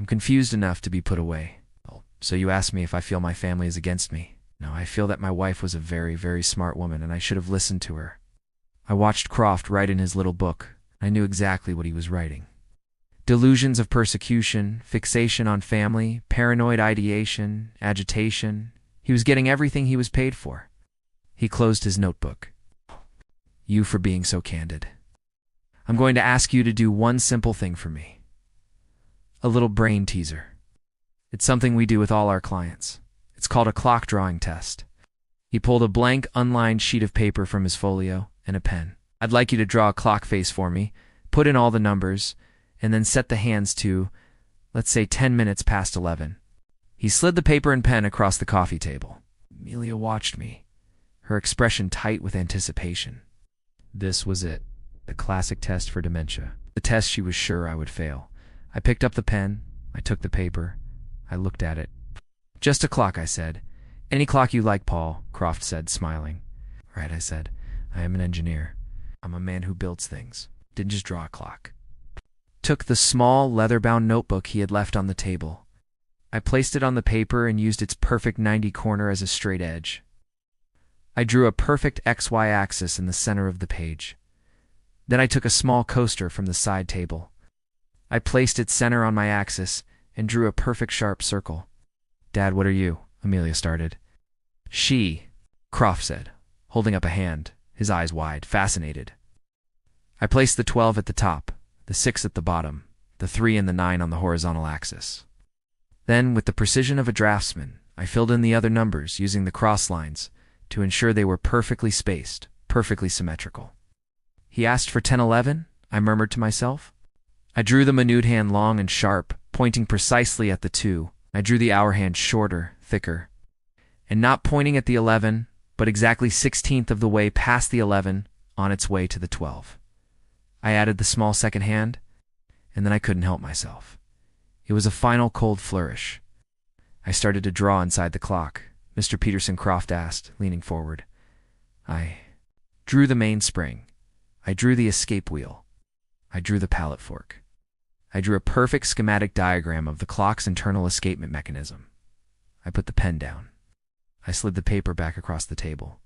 I'm confused enough to be put away. Oh, so you ask me if I feel my family is against me? No, I feel that my wife was a very, very smart woman and I should have listened to her. I watched Croft write in his little book. I knew exactly what he was writing. Delusions of persecution, fixation on family, paranoid ideation, agitation. He was getting everything he was paid for. He closed his notebook. You for being so candid. I'm going to ask you to do one simple thing for me. A little brain teaser. It's something we do with all our clients. It's called a clock drawing test. He pulled a blank, unlined sheet of paper from his folio and a pen. I'd like you to draw a clock face for me, put in all the numbers, and then set the hands to, let's say, 10 minutes past 11. He slid the paper and pen across the coffee table. Amelia watched me, her expression tight with anticipation. This was it, the classic test for dementia, the test she was sure I would fail. I picked up the pen, I took the paper, I looked at it. Just a clock, I said. Any clock you like, Paul, Croft said, smiling. Right, I said. I am an engineer. I'm a man who builds things. Didn't just draw a clock. Took the small, leather-bound notebook he had left on the table. I placed it on the paper and used its perfect 90 corner as a straight edge. I drew a perfect XY axis in the center of the page. Then I took a small coaster from the side table. I placed its center on my axis and drew a perfect sharp circle. Dad, what are you? Amelia started. She, Croft said, holding up a hand, his eyes wide, fascinated. I placed the 12 at the top, the 6 at the bottom, the 3 and the 9 on the horizontal axis. Then, with the precision of a draftsman, I filled in the other numbers using the cross lines to ensure they were perfectly spaced, perfectly symmetrical. He asked for 10-11, I murmured to myself. I drew the minute hand long and sharp, pointing precisely at the 2. I drew the hour hand shorter, thicker, and not pointing at the 11, but exactly 16th of the way past the 11 on its way to the 12. I added the small second hand, and then I couldn't help myself. It was a final cold flourish. I started to draw inside the clock. Mr. Peterson, Croft asked, leaning forward. I drew the mainspring. I drew the escape wheel. I drew the pallet fork. I drew a perfect schematic diagram of the clock's internal escapement mechanism. I put the pen down. I slid the paper back across the table.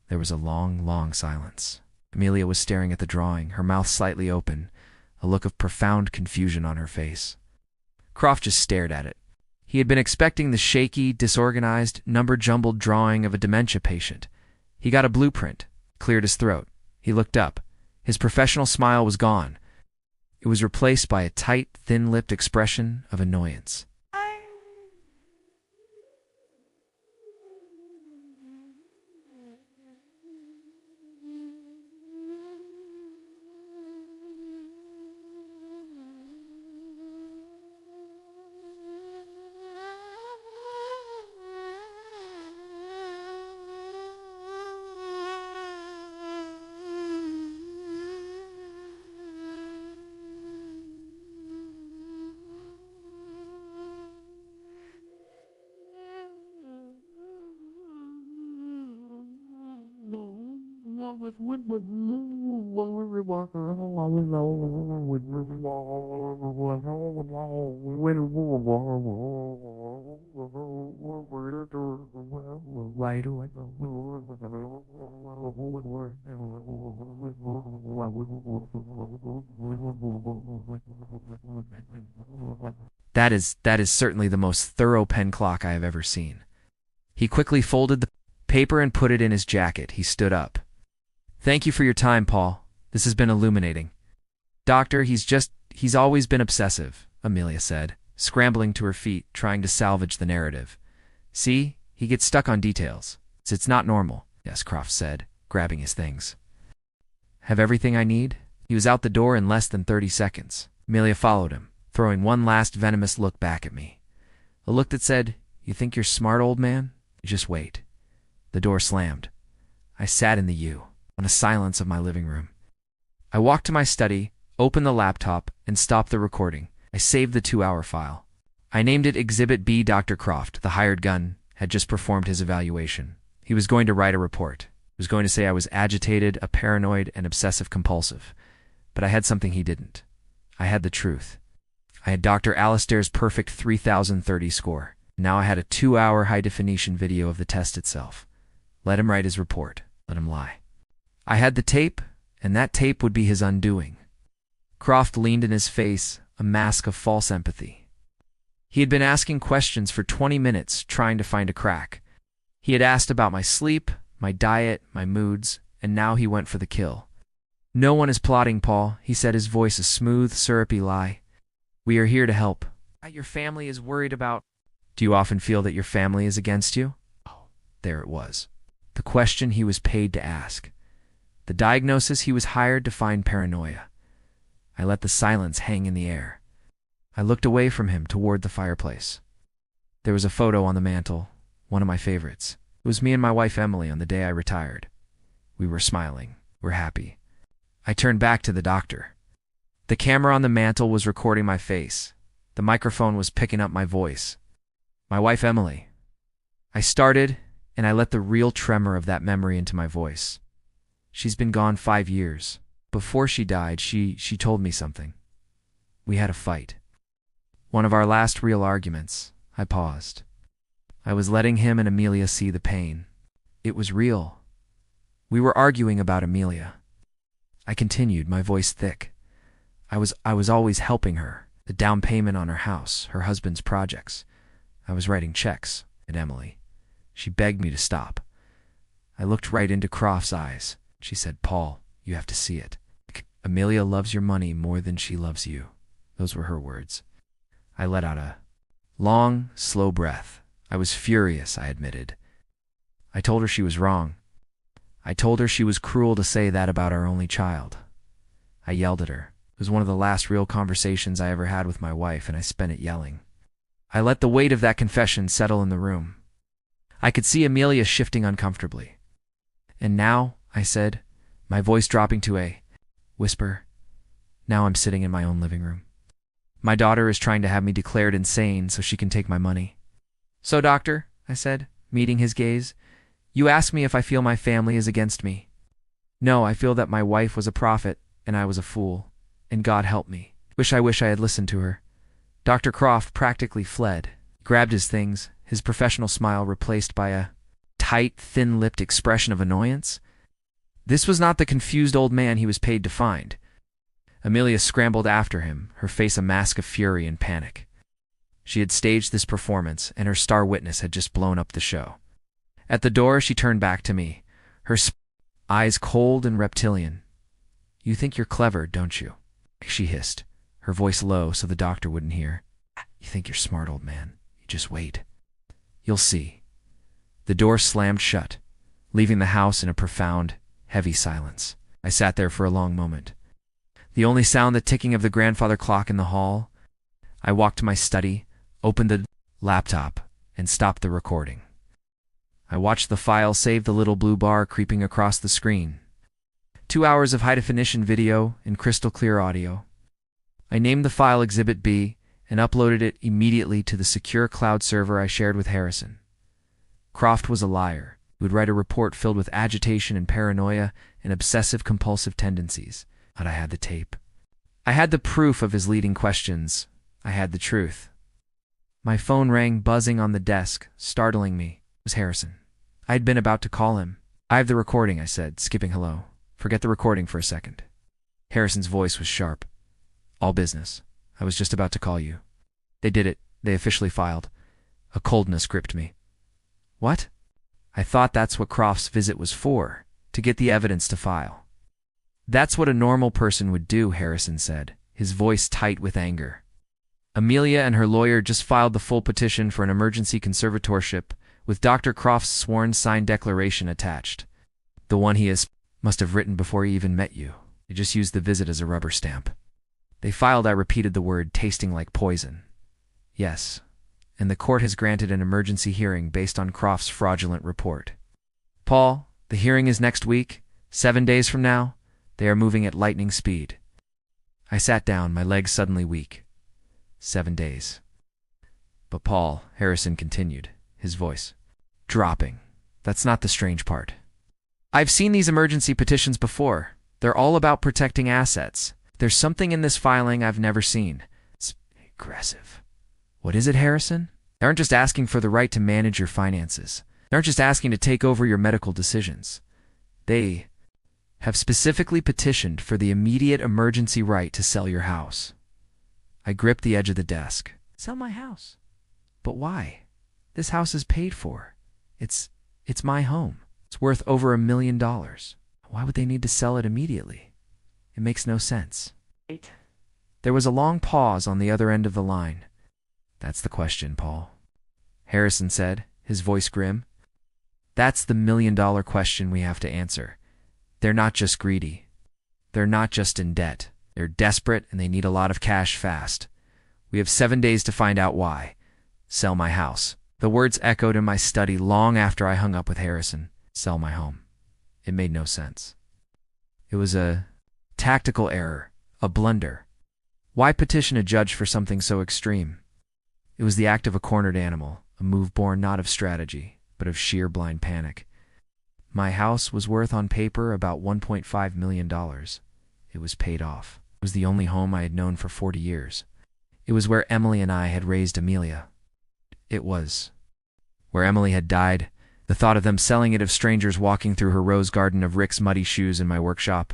There was a long, long silence. Amelia was staring at the drawing, her mouth slightly open, a look of profound confusion on her face. Croft just stared at it. He had been expecting the shaky, disorganized, number-jumbled drawing of a dementia patient. He got a blueprint, cleared his throat. He looked up. His professional smile was gone. It was replaced by a tight, thin-lipped expression of annoyance. That is certainly the most thorough pen clock I have ever seen. He quickly folded the paper and put it in his jacket. He stood up. Thank you for your time, Paul. This has been illuminating. Doctor, he's always been obsessive, Amelia said, scrambling to her feet, trying to salvage the narrative. See, he gets stuck on details. It's not normal, yes, Croft said, grabbing his things. Have everything I need? He was out the door in less than 30 seconds. Amelia followed him, throwing one last venomous look back at me. A look that said, "You think you're smart, old man? Just wait." The door slammed. I sat in the U, on a silence of my living room. I walked to my study, opened the laptop, and stopped the recording. I saved the 2-hour file. I named it Exhibit B. Dr. Croft, the hired gun, had just performed his evaluation. He was going to write a report. He was going to say I was agitated, a paranoid, and obsessive-compulsive. But I had something he didn't. I had the truth. I had Dr. Alistair's perfect 3030 score. Now I had a 2-hour high-definition video of the test itself. Let him write his report. Let him lie. I had the tape, and that tape would be his undoing. Croft leaned in his face, a mask of false empathy. He had been asking questions for 20 minutes, trying to find a crack. He had asked about my sleep, my diet, my moods, and now he went for the kill. No one is plotting, Paul, he said, his voice a smooth, syrupy lie. We are here to help. Your family is worried about... Do you often feel that your family is against you? Oh, there it was. The question he was paid to ask. The diagnosis he was hired to find: paranoia. I let the silence hang in the air. I looked away from him toward the fireplace. There was a photo on the mantel, one of my favorites. It was me and my wife Emily on the day I retired. We were smiling. We're happy. I turned back to the doctor. The camera on the mantel was recording my face. The microphone was picking up my voice. My wife Emily. I started, and I let the real tremor of that memory into my voice. She's been gone 5 years. Before she died, she told me something. We had a fight. One of our last real arguments. I paused. I was letting him and Amelia see the pain. It was real. We were arguing about Amelia. I continued, my voice thick. I was always helping her. The down payment on her house, her husband's projects. I was writing checks at Emily. She begged me to stop. I looked right into Croft's eyes. She said, Paul, you have to see it. Amelia loves your money more than she loves you. Those were her words. I let out a long, slow breath. I was furious, I admitted. I told her she was wrong. I told her she was cruel to say that about our only child. I yelled at her. It was one of the last real conversations I ever had with my wife, and I spent it yelling. I let the weight of that confession settle in the room. I could see Amelia shifting uncomfortably. And now, I said, my voice dropping to a whisper, now I'm sitting in my own living room. My daughter is trying to have me declared insane so she can take my money. So, doctor, I said, meeting his gaze, you ask me if I feel my family is against me. No, I feel that my wife was a prophet and I was a fool, and God help me. I wish I had listened to her. Dr. Croft practically fled, grabbed his things, his professional smile replaced by a tight, thin-lipped expression of annoyance. This was not the confused old man he was paid to find. Amelia scrambled after him, her face a mask of fury and panic. She had staged this performance, and her star witness had just blown up the show. At the door, she turned back to me, her eyes cold and reptilian. You think you're clever, don't you? She hissed, her voice low so the doctor wouldn't hear. You think you're smart, old man. You just wait. You'll see. The door slammed shut, leaving the house in a profound, heavy silence. I sat there for a long moment. The only sound the ticking of the grandfather clock in the hall. I walked to my study, opened the laptop, and stopped the recording. I watched the file save the little blue bar creeping across the screen. 2 hours of high-definition video and crystal-clear audio. I named the file Exhibit B and uploaded it immediately to the secure cloud server I shared with Harrison. Croft was a liar who would write a report filled with agitation and paranoia and obsessive-compulsive tendencies. But I had the tape. I had the proof of his leading questions. I had the truth. My phone rang, buzzing on the desk, startling me. It was Harrison. I had been about to call him. I have the recording, I said, skipping hello. Forget the recording for a second. Harrison's voice was sharp. All business. I was just about to call you. They did it. They officially filed. A coldness gripped me. What? I thought that's what Croft's visit was for, to get the evidence to file. That's what a normal person would do, Harrison said, his voice tight with anger. Amelia and her lawyer just filed the full petition for an emergency conservatorship with Dr. Croft's sworn signed declaration attached. The one he must have written before he even met you. They just used the visit as a rubber stamp. They filed, I repeated the word, tasting like poison. Yes, and the court has granted an emergency hearing based on Croft's fraudulent report. Paul, the hearing is next week, 7 days from now. They are moving at lightning speed. I sat down, my legs suddenly weak. 7 days. But Paul, Harrison continued, his voice dropping. That's not the strange part. I've seen these emergency petitions before. They're all about protecting assets. There's something in this filing I've never seen. Aggressive. What is it, Harrison? They aren't just asking for the right to manage your finances. They aren't just asking to take over your medical decisions. They have specifically petitioned for the immediate emergency right to sell your house. I gripped the edge of the desk. Sell my house? But why? This house is paid for. It's my home. It's worth over $1 million. Why would they need to sell it immediately? It makes no sense. There was a long pause on the other end of the line. That's the question, Paul. Harrison said, his voice grim. That's the $1 million question we have to answer. They're not just greedy. They're not just in debt. They're desperate and they need a lot of cash fast. We have 7 days to find out why. Sell my house. The words echoed in my study long after I hung up with Harrison. Sell my home. It made no sense. It was a tactical error, a blunder. Why petition a judge for something so extreme? It was the act of a cornered animal, a move born not of strategy, but of sheer blind panic. My house was worth on paper about $1.5 million. It was paid off. It was the only home I had known for 40 years. It was where Emily and I had raised Amelia. It was where Emily had died. The thought of them selling it, of strangers walking through her rose garden, of Rick's muddy shoes in my workshop.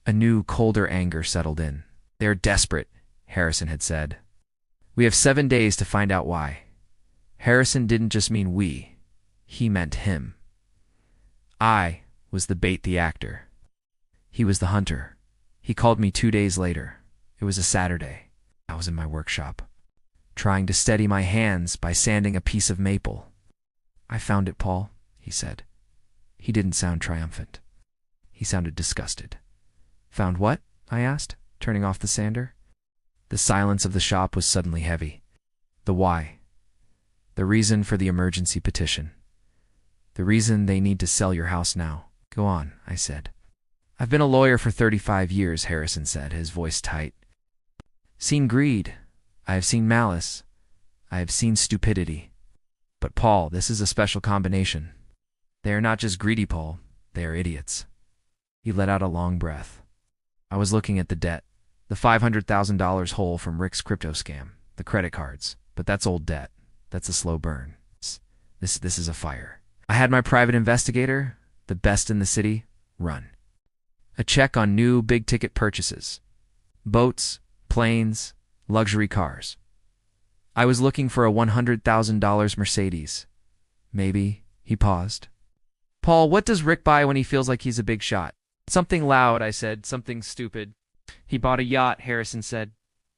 A new, colder anger settled in. They're desperate, Harrison had said. We have 7 days to find out why. Harrison didn't just mean we. He meant him. I was the bait, the actor. He was the hunter. He called me 2 days later. It was a Saturday. I was in my workshop, trying to steady my hands by sanding a piece of maple. I found it, Paul, he said. He didn't sound triumphant. He sounded disgusted. Found what? I asked, turning off the sander. The silence of the shop was suddenly heavy. The why. The reason for the emergency petition. The reason they need to sell your house now. Go on, I said. I've been a lawyer for 35 years, Harrison said, his voice tight. Seen greed. I have seen malice. I have seen stupidity. But Paul, this is a special combination. They are not just greedy, Paul. They are idiots. He let out a long breath. I was looking at the debt. The $500,000 hole from Rick's crypto scam. The credit cards. But that's old debt. That's a slow burn. This is a fire. I had my private investigator, the best in the city, run a check on new big-ticket purchases. Boats, planes, luxury cars. I was looking for a $100,000 Mercedes. Maybe. He paused. Paul, what does Rick buy when he feels like he's a big shot? Something loud, I said. Something stupid. He bought a yacht, Harrison said.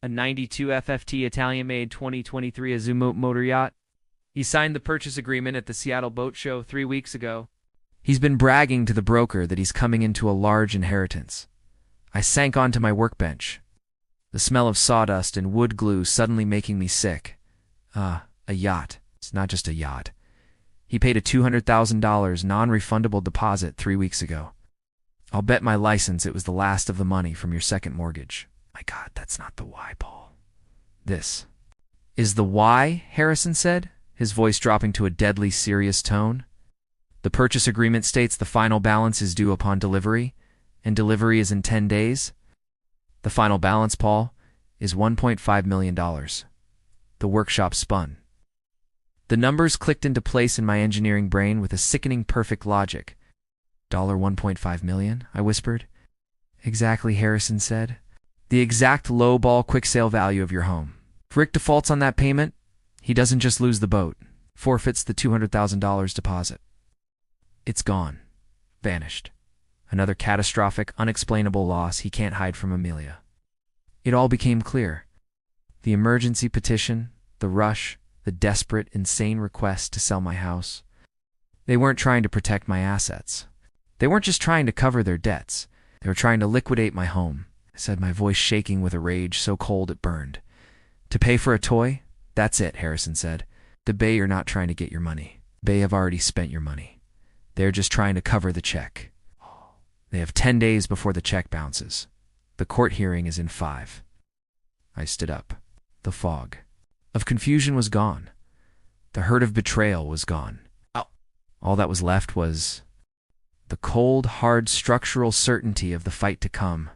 A 92 FFT Italian-made 2023 Azumo motor yacht. He signed the purchase agreement at the Seattle Boat Show 3 weeks ago. He's been bragging to the broker that he's coming into a large inheritance. I sank onto my workbench, the smell of sawdust and wood glue suddenly making me sick. A yacht. It's not just a yacht. He paid a $200,000 non-refundable deposit 3 weeks ago. I'll bet my license it was the last of the money from your second mortgage. My God, that's not the why, Paul. This is the why, Harrison said, his voice dropping to a deadly serious tone. The purchase agreement states the final balance is due upon delivery, and delivery is in 10 days. The final balance, Paul, is $1.5 million. The workshop spun. The numbers clicked into place in my engineering brain with a sickening perfect logic. $1.5 million, I whispered. Exactly, Harrison said. The exact low-ball quick sale value of your home. If Rick defaults on that payment, he doesn't just lose the boat, forfeits the $200,000 deposit. It's gone. Vanished. Another catastrophic, unexplainable loss he can't hide from Amelia. It all became clear. The emergency petition, the rush, the desperate, insane request to sell my house. They weren't trying to protect my assets. They weren't just trying to cover their debts. They were trying to liquidate my home, I said, my voice shaking with a rage so cold it burned. To pay for a toy? That's it, Harrison said. The Bay are not trying to get your money. Bay have already spent your money. They're just trying to cover the check. They have 10 days before the check bounces. The court hearing is in 5. I stood up. The fog of confusion was gone. The hurt of betrayal was gone. All that was left was the cold, hard, structural certainty of the fight to come.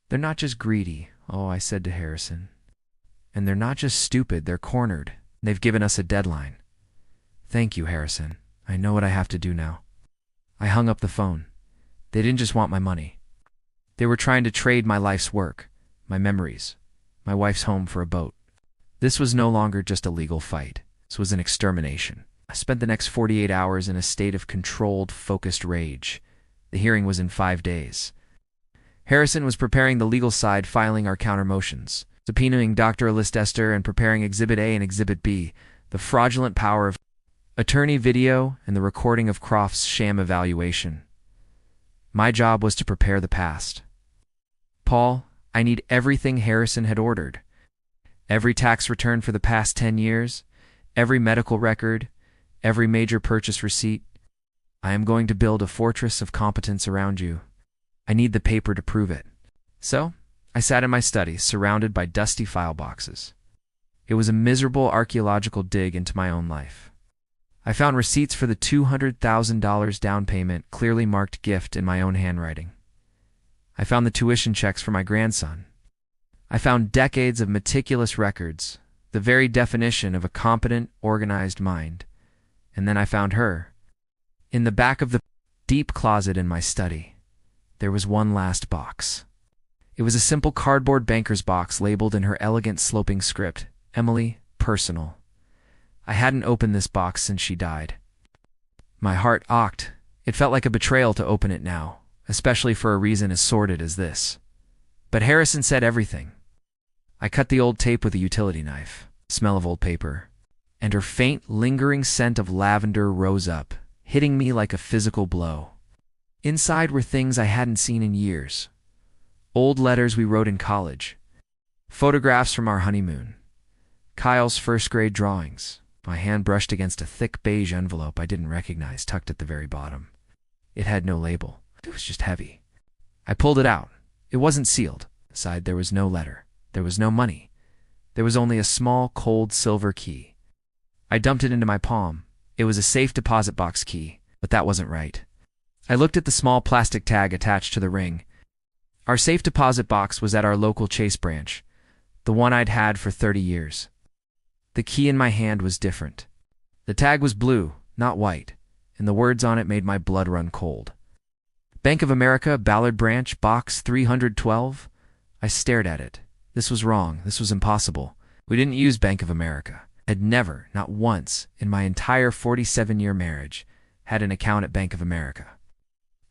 They're not just greedy, I said to Harrison. And they're not just stupid, they're cornered. They've given us a deadline. Thank you, Harrison. I know what I have to do now. I hung up the phone. They didn't just want my money. They were trying to trade my life's work, my memories, my wife's home for a boat. This was no longer just a legal fight. This was an extermination. I spent the next 48 hours in a state of controlled, focused rage. The hearing was in 5 days. Harrison was preparing the legal side, filing our counter motions, subpoenaing Dr. Esther and preparing Exhibit A and Exhibit B, the fraudulent power of attorney video and the recording of Croft's sham evaluation. My job was to prepare the past. Paul, I need everything Harrison had ordered. Every tax return for the past 10 years, every medical record, every major purchase receipt. I am going to build a fortress of competence around you. I need the paper to prove it. So, I sat in my study, surrounded by dusty file boxes. It was a miserable archaeological dig into my own life. I found receipts for the $200,000 down payment, clearly marked gift, in my own handwriting. I found the tuition checks for my grandson. I found decades of meticulous records, the very definition of a competent, organized mind. And then I found her. In the back of the deep closet in my study, there was one last box. It was a simple cardboard banker's box labeled in her elegant sloping script, Emily, personal. I hadn't opened this box since she died. My heart ached. It felt like a betrayal to open it now, especially for a reason as sordid as this. But Harrison said everything. I cut the old tape with a utility knife, smell of old paper, and her faint, lingering scent of lavender rose up, hitting me like a physical blow. Inside were things I hadn't seen in years. Old letters we wrote in college, photographs from our honeymoon, Kyle's first-grade drawings. My hand brushed against a thick beige envelope I didn't recognize, tucked at the very bottom. It had no label. It was just heavy. I pulled it out. It wasn't sealed. Inside there was no letter. There was no money. There was only a small, cold silver key. I dumped it into my palm. It was a safe deposit box key, but that wasn't right. I looked at the small plastic tag attached to the ring. Our safe deposit box was at our local Chase branch, the one I'd had for 30 years. The key in my hand was different. The tag was blue, not white, and the words on it made my blood run cold. Bank of America, Ballard Branch, Box 312. I stared at it. This was wrong. This was impossible. We didn't use Bank of America. I'd never, not once, in my entire 47-year marriage, had an account at Bank of America.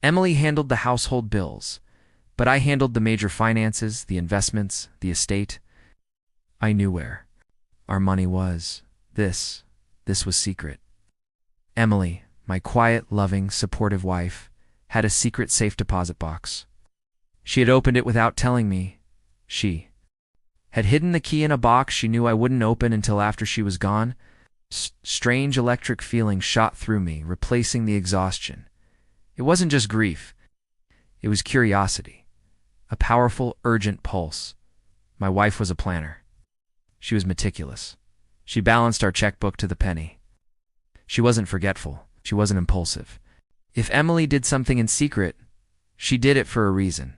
Emily handled the household bills, but I handled the major finances, the investments, the estate. I knew where our money was. This was secret. Emily, my quiet, loving, supportive wife, had a secret safe deposit box. She had opened it without telling me. She had hidden the key in a box she knew I wouldn't open until after she was gone. Strange electric feelings shot through me, replacing the exhaustion. It wasn't just grief. It was curiosity. A powerful, urgent pulse. My wife was a planner. She was meticulous. She balanced our checkbook to the penny. She wasn't forgetful. She wasn't impulsive. If Emily did something in secret, she did it for a reason.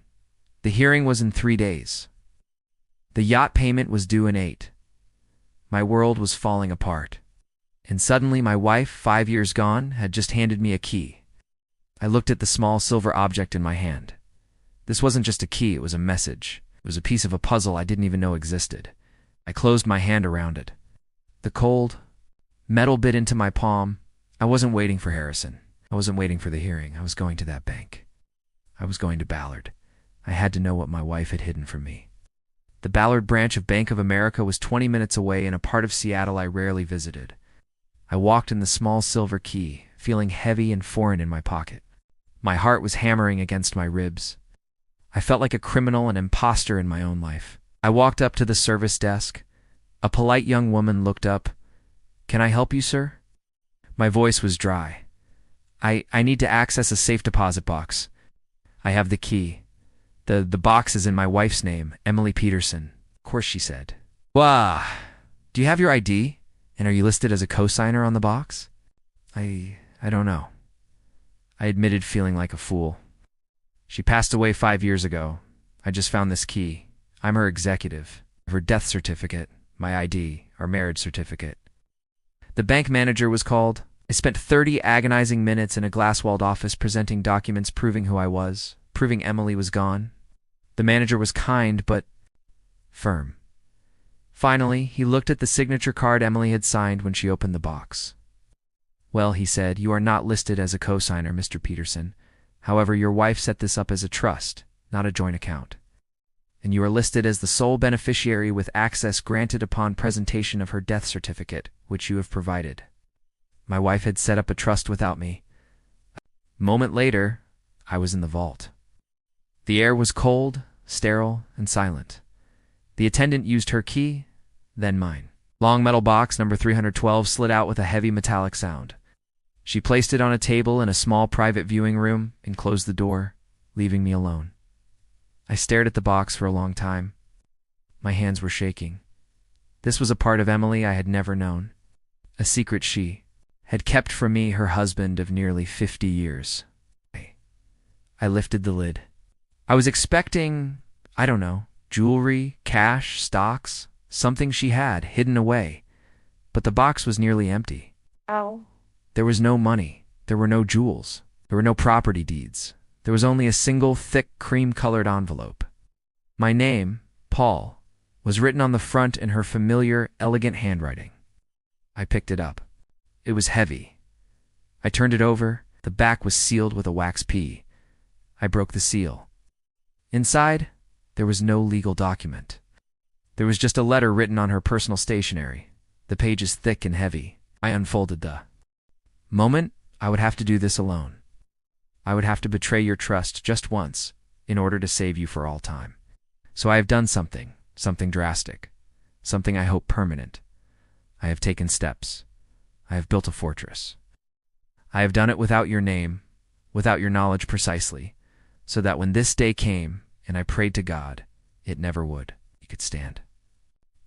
The hearing was in 3 days. The yacht payment was due in 8. My world was falling apart. And suddenly my wife, 5 years gone, had just handed me a key. I looked at the small silver object in my hand. This wasn't just a key, it was a message. It was a piece of a puzzle I didn't even know existed. I closed my hand around it. The cold metal bit into my palm. I wasn't waiting for Harrison. I wasn't waiting for the hearing. I was going to that bank. I was going to Ballard. I had to know what my wife had hidden from me. The Ballard branch of Bank of America was 20 minutes away in a part of Seattle I rarely visited. I walked in the small silver key, feeling heavy and foreign in my pocket. My heart was hammering against my ribs. I felt like a criminal and imposter in my own life. I walked up to the service desk. A polite young woman looked up. "Can I help you, sir?" My voice was dry. I need to access a safe deposit box. I have the key. The box is in my wife's name, Emily Peterson. Of course, she said. "Wah, do you have your ID? And are you listed as a co-signer on the box?" I don't know. I admitted, feeling like a fool. "She passed away 5 years ago. I just found this key. I'm her executive. Her death certificate, my ID, our marriage certificate. The bank manager was called. I spent 30 agonizing minutes in a glass-walled office presenting documents proving who I was, proving Emily was gone. The manager was kind but firm. Finally, he looked at the signature card Emily had signed when she opened the box. "Well," he said, "you are not listed as a co-signer, Mr. Peterson. However, your wife set this up as a trust, not a joint account. And you are listed as the sole beneficiary with access granted upon presentation of her death certificate, which you have provided." My wife had set up a trust without me. A moment later, I was in the vault. The air was cold, sterile, and silent. The attendant used her key, then mine. Long metal box number 312 slid out with a heavy metallic sound. She placed it on a table in a small private viewing room and closed the door, leaving me alone. I stared at the box for a long time. My hands were shaking. This was a part of Emily I had never known, a secret she had kept from me, her husband of nearly 50 years. I lifted the lid. I was expecting, I don't know, jewelry, cash, stocks, something she had hidden away, but the box was nearly empty. Ow. There was no money. There were no jewels. There were no property deeds. There was only a single thick cream-colored envelope. My name, Paul, was written on the front in her familiar, elegant handwriting. I picked it up. It was heavy. I turned it over. The back was sealed with a wax pea. I broke the seal. Inside, there was no legal document. There was just a letter written on her personal stationery, the pages thick and heavy. I unfolded the moment. I would have to do this alone. I would have to betray your trust just once in order to save you for all time. So I have done something drastic, something I hope permanent. I have taken steps. I have built a fortress. I have done it without your name, without your knowledge precisely, so that when this day came, and I prayed to God, it never would, you could stand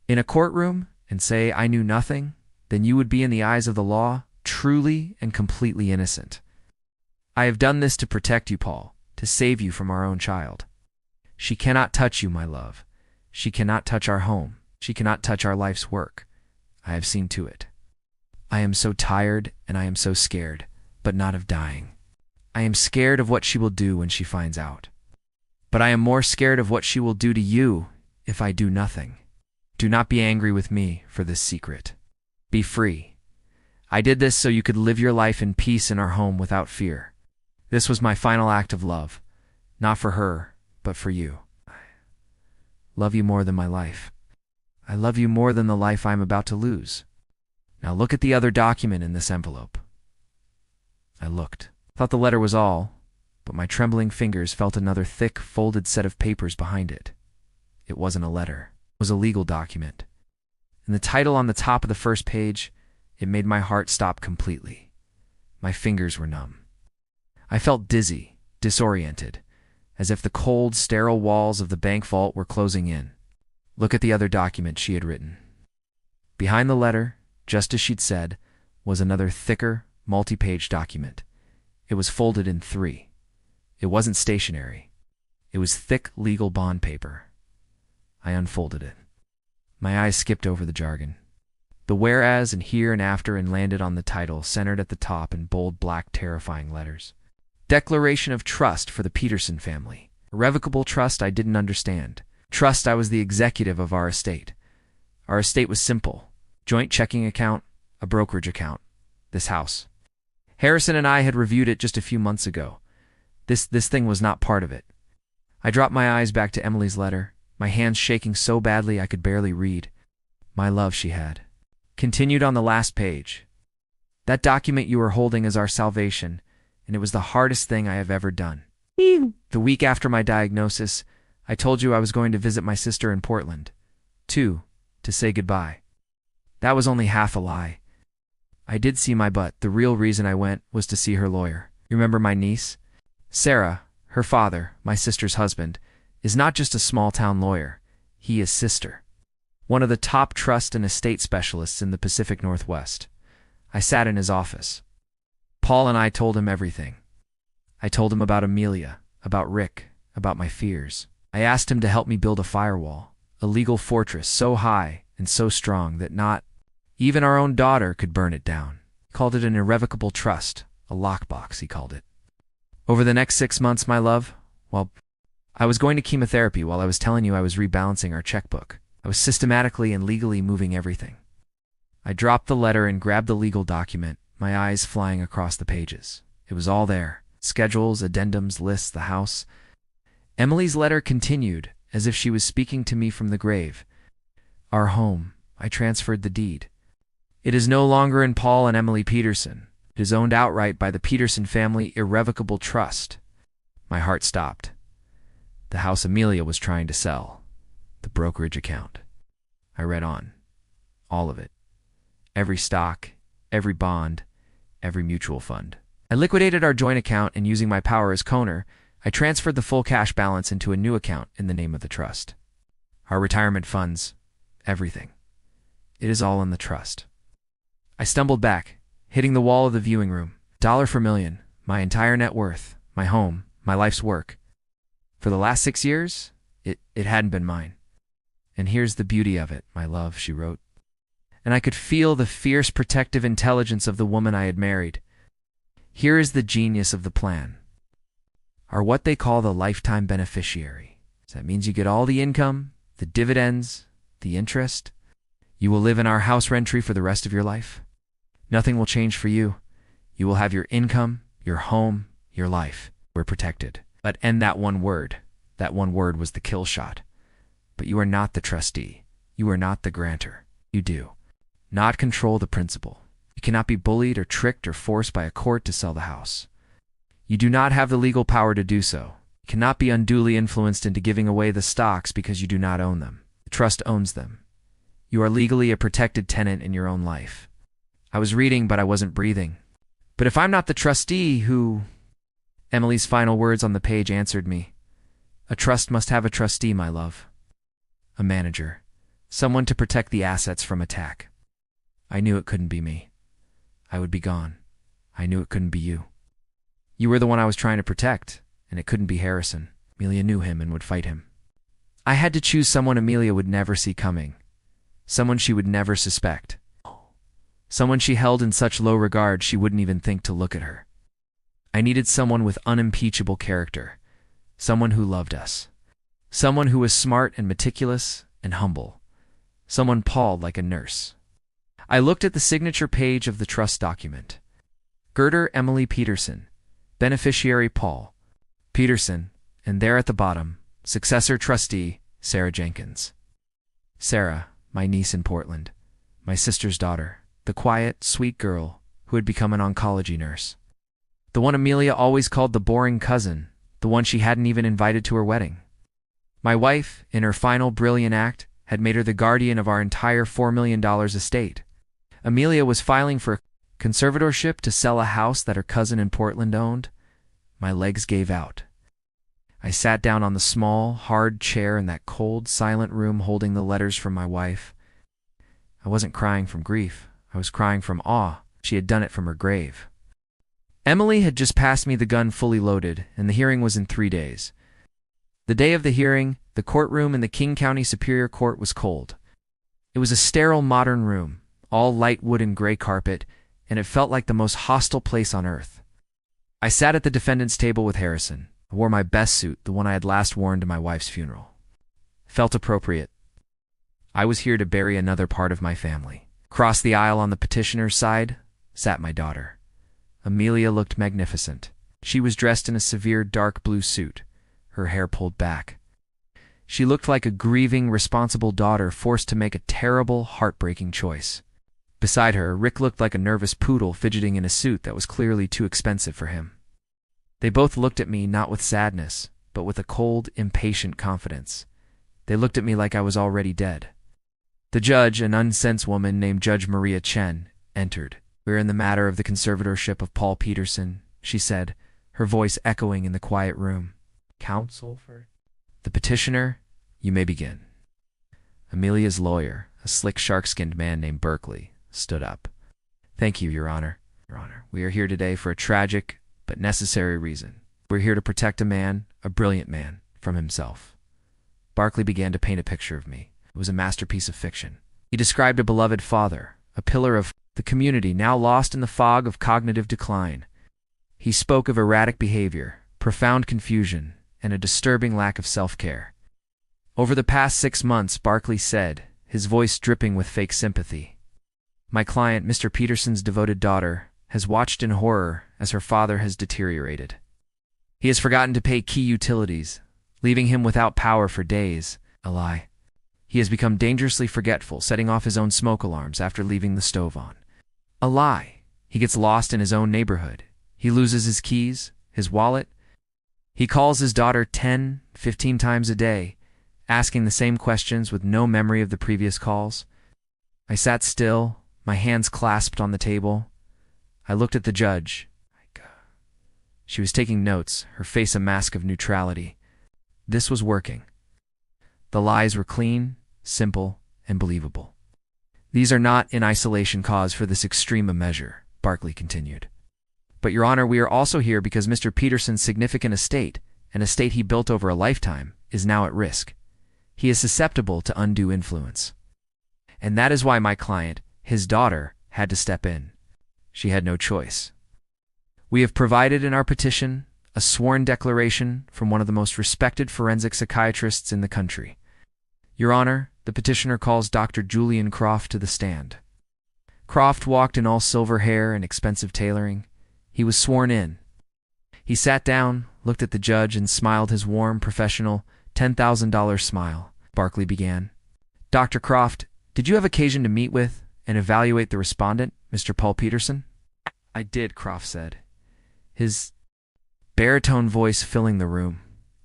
in a courtroom and say I knew nothing, then you would be in the eyes of the law truly and completely innocent. I have done this to protect you, Paul, to save you from our own child. She cannot touch you, my love. She cannot touch our home. She cannot touch our life's work. I have seen to it. I am so tired and I am so scared, but not of dying. I am scared of what she will do when she finds out. But I am more scared of what she will do to you if I do nothing. Do not be angry with me for this secret. Be free. I did this so you could live your life in peace in our home without fear. This was my final act of love, not for her, but for you. I love you more than my life. I love you more than the life I am about to lose. Now look at the other document in this envelope. I looked. Thought the letter was all, but my trembling fingers felt another thick, folded set of papers behind it. It wasn't a letter. It was a legal document. And the title on the top of the first page, it made my heart stop completely. My fingers were numb. I felt dizzy, disoriented, as if the cold, sterile walls of the bank vault were closing in. Look at the other document she had written. Behind the letter, just as she'd said, was another thicker, multi-page document. It was folded in 3. It wasn't stationery. It was thick legal bond paper. I unfolded it. My eyes skipped over the jargon. The whereas and here and after and landed on the title, centered at the top in bold black terrifying letters. Declaration of trust for the Peterson family. Irrevocable trust I didn't understand. Trust I was the executive of our estate. Our estate was simple. Joint checking account, a brokerage account. This house. Harrison and I had reviewed it just a few months ago. This thing was not part of it. I dropped my eyes back to Emily's letter, my hands shaking so badly I could barely read. My love, she had. Continued on the last page. That document you are holding is our salvation, and it was the hardest thing I have ever done. The week after my diagnosis, I told you I was going to visit my sister in Portland. To say goodbye. That was only half a lie. I did see my butt. The real reason I went was to see her lawyer. You remember my niece? Sarah, her father, my sister's husband, is not just a small-town lawyer. He is sister. One of the top trust and estate specialists in the Pacific Northwest. I sat in his office. Paul and I told him everything. I told him about Amelia, about Rick, about my fears. I asked him to help me build a firewall, a legal fortress so high and so strong that not even our own daughter could burn it down. He called it an irrevocable trust, a lockbox, he called it. Over the next 6 months, my love, well, I was going to chemotherapy while I was telling you I was rebalancing our checkbook. I was systematically and legally moving everything. I dropped the letter and grabbed the legal document, my eyes flying across the pages. It was all there. Schedules, addendums, lists, the house. Emily's letter continued, as if she was speaking to me from the grave. Our home. I transferred the deed. It is no longer in Paul and Emily Peterson. It is owned outright by the Peterson family irrevocable trust. My heart stopped. The house Amelia was trying to sell. The brokerage account. I read on. All of it. Every stock, every bond, every mutual fund. I liquidated our joint account, and using my power as Conor, I transferred the full cash balance into a new account in the name of the trust. Our retirement funds, everything. It is all in the trust. I stumbled back, hitting the wall of the viewing room. $1 per million, my entire net worth, my home, my life's work. For the last 6 years, it hadn't been mine. And here's the beauty of it, my love, she wrote. And I could feel the fierce protective intelligence of the woman I had married. Here is the genius of the plan. Are what they call the lifetime beneficiary. So that means you get all the income, the dividends, the interest. You will live in our house rent-free for the rest of your life. Nothing will change for you. You will have your income, your home, your life. We're protected. But end that one word. That one word was the kill shot. But you are not the trustee. You are not the grantor. You do not control the principal. You cannot be bullied or tricked or forced by a court to sell the house. You do not have the legal power to do so. You cannot be unduly influenced into giving away the stocks because you do not own them. The trust owns them. You are legally a protected tenant in your own life. I was reading, but I wasn't breathing. But if I'm not the trustee, who? Emily's final words on the page answered me. A trust must have a trustee, my love. A manager. Someone to protect the assets from attack. I knew it couldn't be me. I would be gone. I knew it couldn't be you. You were the one I was trying to protect, and it couldn't be Harrison. Amelia knew him and would fight him. I had to choose someone Amelia would never see coming. Someone she would never suspect. Someone she held in such low regard she wouldn't even think to look at her. I needed someone with unimpeachable character. Someone who loved us. Someone who was smart and meticulous and humble. Someone palled like a nurse. I looked at the signature page of the trust document. Girder Emily Peterson. Beneficiary Paul Peterson, and there at the bottom, successor trustee Sarah Jenkins. Sarah, my niece in Portland, my sister's daughter, the quiet, sweet girl who had become an oncology nurse. The one Amelia always called the boring cousin, the one she hadn't even invited to her wedding. My wife, in her final brilliant act, had made her the guardian of our entire $4 million estate. Amelia was filing for conservatorship to sell a house that her cousin in Portland owned. My legs gave out. I sat down on the small, hard chair in that cold, silent room holding the letters from my wife. I wasn't crying from grief. I was crying from awe. She had done it from her grave. Emily had just passed me the gun fully loaded, and the hearing was in 3 days. The day of the hearing, the courtroom in the King County Superior Court was cold. It was a sterile modern room, all light wood and gray carpet, and it felt like the most hostile place on earth. I sat at the defendant's table with Harrison. I wore my best suit, the one I had last worn to my wife's funeral. Felt appropriate. I was here to bury another part of my family. Across the aisle on the petitioner's side sat my daughter. Amelia looked magnificent. She was dressed in a severe dark blue suit, her hair pulled back. She looked like a grieving, responsible daughter forced to make a terrible, heartbreaking choice. Beside her, Rick looked like a nervous poodle fidgeting in a suit that was clearly too expensive for him. They both looked at me not with sadness, but with a cold, impatient confidence. They looked at me like I was already dead. The judge, an unsensed woman named Judge Maria Chen, entered. "We're in the matter of the conservatorship of Paul Peterson," she said, her voice echoing in the quiet room. "Counsel for the petitioner, you may begin." Amelia's lawyer, a slick shark-skinned man named Berkeley, stood up. "Thank you, Your Honor. Your Honor, we are here today for a tragic but necessary reason. We're here to protect a man, a brilliant man, from himself." Barkley began to paint a picture of me. It was a masterpiece of fiction. He described a beloved father, a pillar of the community now lost in the fog of cognitive decline. He spoke of erratic behavior, profound confusion, and a disturbing lack of self-care. Over the past 6 months, Barkley said, his voice dripping with fake sympathy, my client, Mr. Peterson's devoted daughter, has watched in horror as her father has deteriorated. He has forgotten to pay key utilities, leaving him without power for days. A lie. He has become dangerously forgetful, setting off his own smoke alarms after leaving the stove on. A lie. He gets lost in his own neighborhood. He loses his keys, his wallet. He calls his daughter 10, 15 times a day, asking the same questions with no memory of the previous calls. I sat still, my hands clasped on the table. I looked at the judge. She was taking notes, her face a mask of neutrality. This was working. The lies were clean, simple, and believable. These are not in isolation cause for this extreme a measure, Barkley continued. But, Your Honor, we are also here because Mr. Peterson's significant estate, an estate he built over a lifetime, is now at risk. He is susceptible to undue influence. And that is why my client, his daughter, had to step in. She had no choice. We have provided in our petition a sworn declaration from one of the most respected forensic psychiatrists in the country. Your Honor, the petitioner calls Dr. Julian Croft to the stand. Croft walked in all silver hair and expensive tailoring. He was sworn in. He sat down, looked at the judge, and smiled his warm, professional, $10,000 smile. Barkley began. Dr. Croft, did you have occasion to meet with and evaluate the respondent, Mr. Paul Peterson? I did, Croft said, his baritone voice filling the room.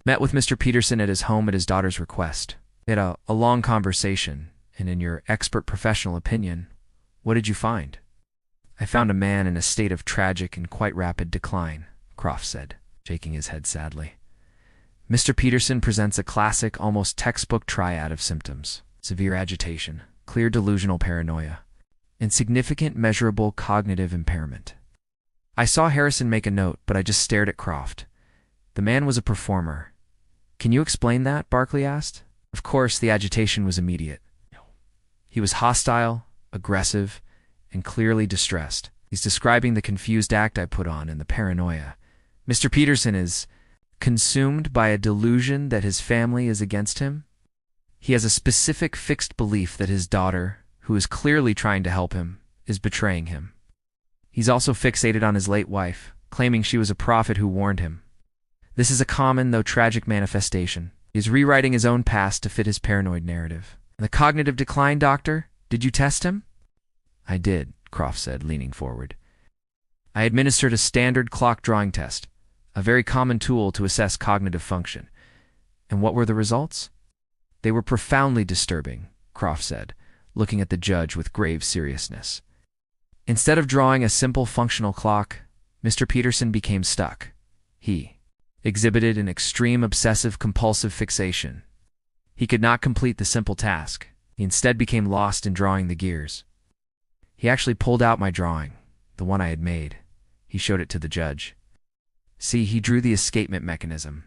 Met with Mr. Peterson at his home at his daughter's request. We had a long conversation, and in your expert professional opinion, what did you find? I found a man in a state of tragic and quite rapid decline, Croft said, shaking his head sadly. Mr. Peterson presents a classic, almost textbook triad of symptoms: severe agitation, clear delusional paranoia, and significant measurable cognitive impairment. I saw Harrison make a note, but I just stared at Croft. The man was a performer. Can you explain that? Barkley asked. Of course, the agitation was immediate. He was hostile, aggressive, and clearly distressed. He's describing the confused act I put on and the paranoia. Mr. Peterson is consumed by a delusion that his family is against him. He has a specific fixed belief that his daughter, who is clearly trying to help him, is betraying him. He's also fixated on his late wife, claiming she was a prophet who warned him. This is a common, though tragic, manifestation. He's rewriting his own past to fit his paranoid narrative. And the cognitive decline, doctor? Did you test him? I did, Croft said, leaning forward. I administered a standard clock drawing test, a very common tool to assess cognitive function. And what were the results? They were profoundly disturbing, Croft said, looking at the judge with grave seriousness. Instead of drawing a simple functional clock, Mr. Peterson became stuck. He exhibited an extreme obsessive-compulsive fixation. He could not complete the simple task. He instead became lost in drawing the gears. He actually pulled out my drawing, the one I had made. He showed it to the judge. See, he drew the escapement mechanism.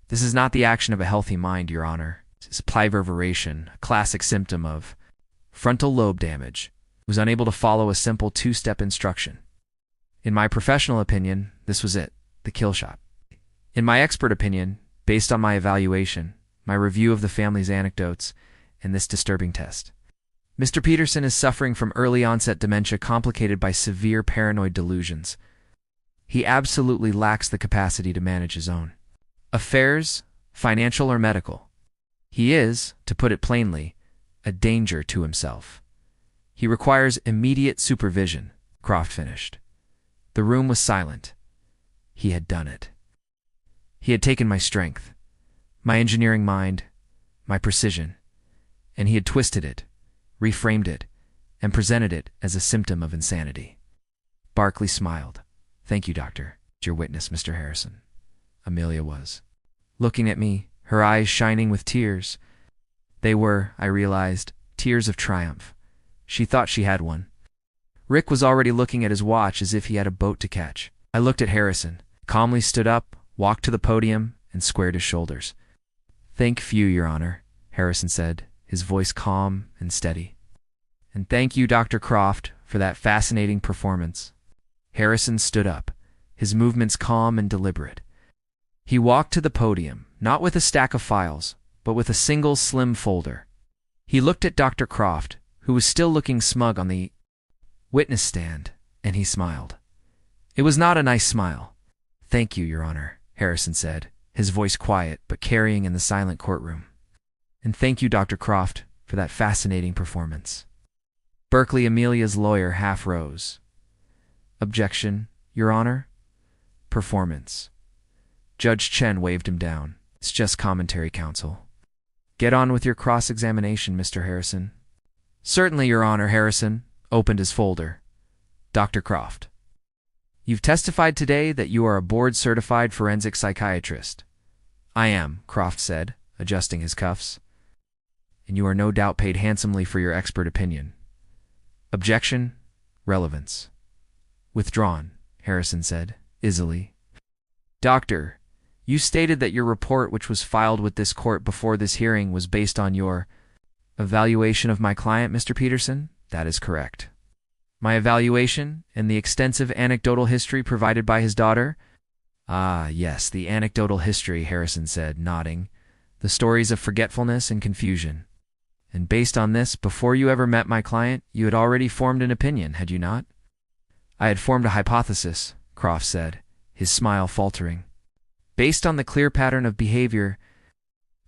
This is not the action of a healthy mind, Your Honor. This is pliveration, a classic symptom of frontal lobe damage. He was unable to follow a simple 2-step instruction. In my professional opinion, this was it, the kill shot. In my expert opinion, based on my evaluation, my review of the family's anecdotes, and this disturbing test, Mr. Peterson is suffering from early-onset dementia complicated by severe paranoid delusions. He absolutely lacks the capacity to manage his own affairs, financial or medical. He is, to put it plainly, a danger to himself. He requires immediate supervision, Croft finished. The room was silent. He had done it. He had taken my strength, my engineering mind, my precision, and he had twisted it, reframed it, and presented it as a symptom of insanity. Barkley smiled. Thank you, Doctor. Your witness, Mr. Harrison. Amelia was looking at me, her eyes shining with tears. They were, I realized, tears of triumph. She thought she had one. Rick was already looking at his watch as if he had a boat to catch. I looked at Harrison, calmly stood up, walked to the podium, and squared his shoulders. Thank you, Your Honor, Harrison said, his voice calm and steady. And thank you, Dr. Croft, for that fascinating performance. Harrison stood up, his movements calm and deliberate. He walked to the podium, not with a stack of files, but with a single slim folder. He looked at Dr. Croft, who was still looking smug on the witness stand, and he smiled. It was not a nice smile. "Thank you, Your Honor," Harrison said, his voice quiet but carrying in the silent courtroom. "And thank you, Dr. Croft, for that fascinating performance." Berkeley Amelia's lawyer half rose. "Objection, Your Honor." "Performance." Judge Chen waved him down. "It's just commentary, counsel." "Get on with your cross-examination, Mr. Harrison." "Certainly, Your Honor." Harrison opened his folder. "Dr. Croft, you've testified today that you are a board-certified forensic psychiatrist." "I am," Croft said, adjusting his cuffs. "And you are no doubt paid handsomely for your expert opinion." "Objection, relevance." "Withdrawn," Harrison said, easily. "Doctor, you stated that your report, which was filed with this court before this hearing, was based on your evaluation of my client, Mr. Peterson?" "That is correct." "My evaluation and the extensive anecdotal history provided by his daughter?" "Ah, yes, the anecdotal history," Harrison said, nodding. "The stories of forgetfulness and confusion. And based on this, before you ever met my client, you had already formed an opinion, had you not?" "I had formed a hypothesis," Croft said, his smile faltering. "Based on the clear pattern of behavior,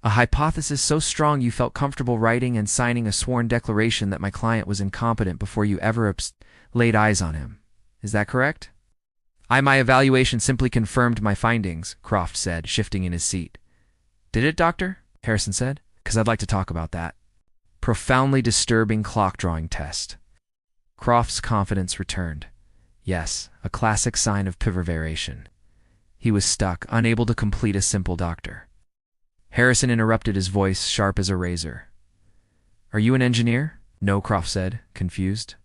a hypothesis so strong you felt comfortable writing and signing a sworn declaration that my client was incompetent before you ever laid eyes on him. Is that correct?" My evaluation simply confirmed my findings," Croft said, shifting in his seat. "Did it, Doctor?" Harrison said. "Because I'd like to talk about that." Profoundly disturbing clock-drawing test. Croft's confidence returned. Yes, a classic sign of piververation. He was stuck, unable to complete a simple doctor. Harrison interrupted, his voice sharp as a razor. "Are you an engineer?" "No," Croft said, confused.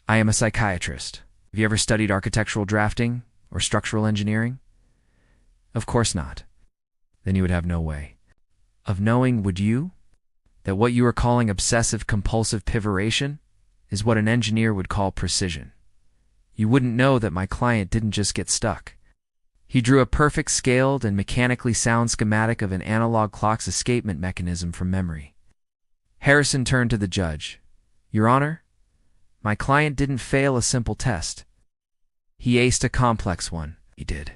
"I am a psychiatrist. Have you ever studied architectural drafting or structural engineering?" "Of course not." "Then you would have no way of knowing, would you, that what you are calling obsessive-compulsive pivoration is what an engineer would call precision? You wouldn't know that my client didn't just get stuck. He drew a perfect scaled and mechanically sound schematic of an analog clock's escapement mechanism from memory." Harrison turned to the judge. "Your Honor, my client didn't fail a simple test. He aced a complex one." "He did.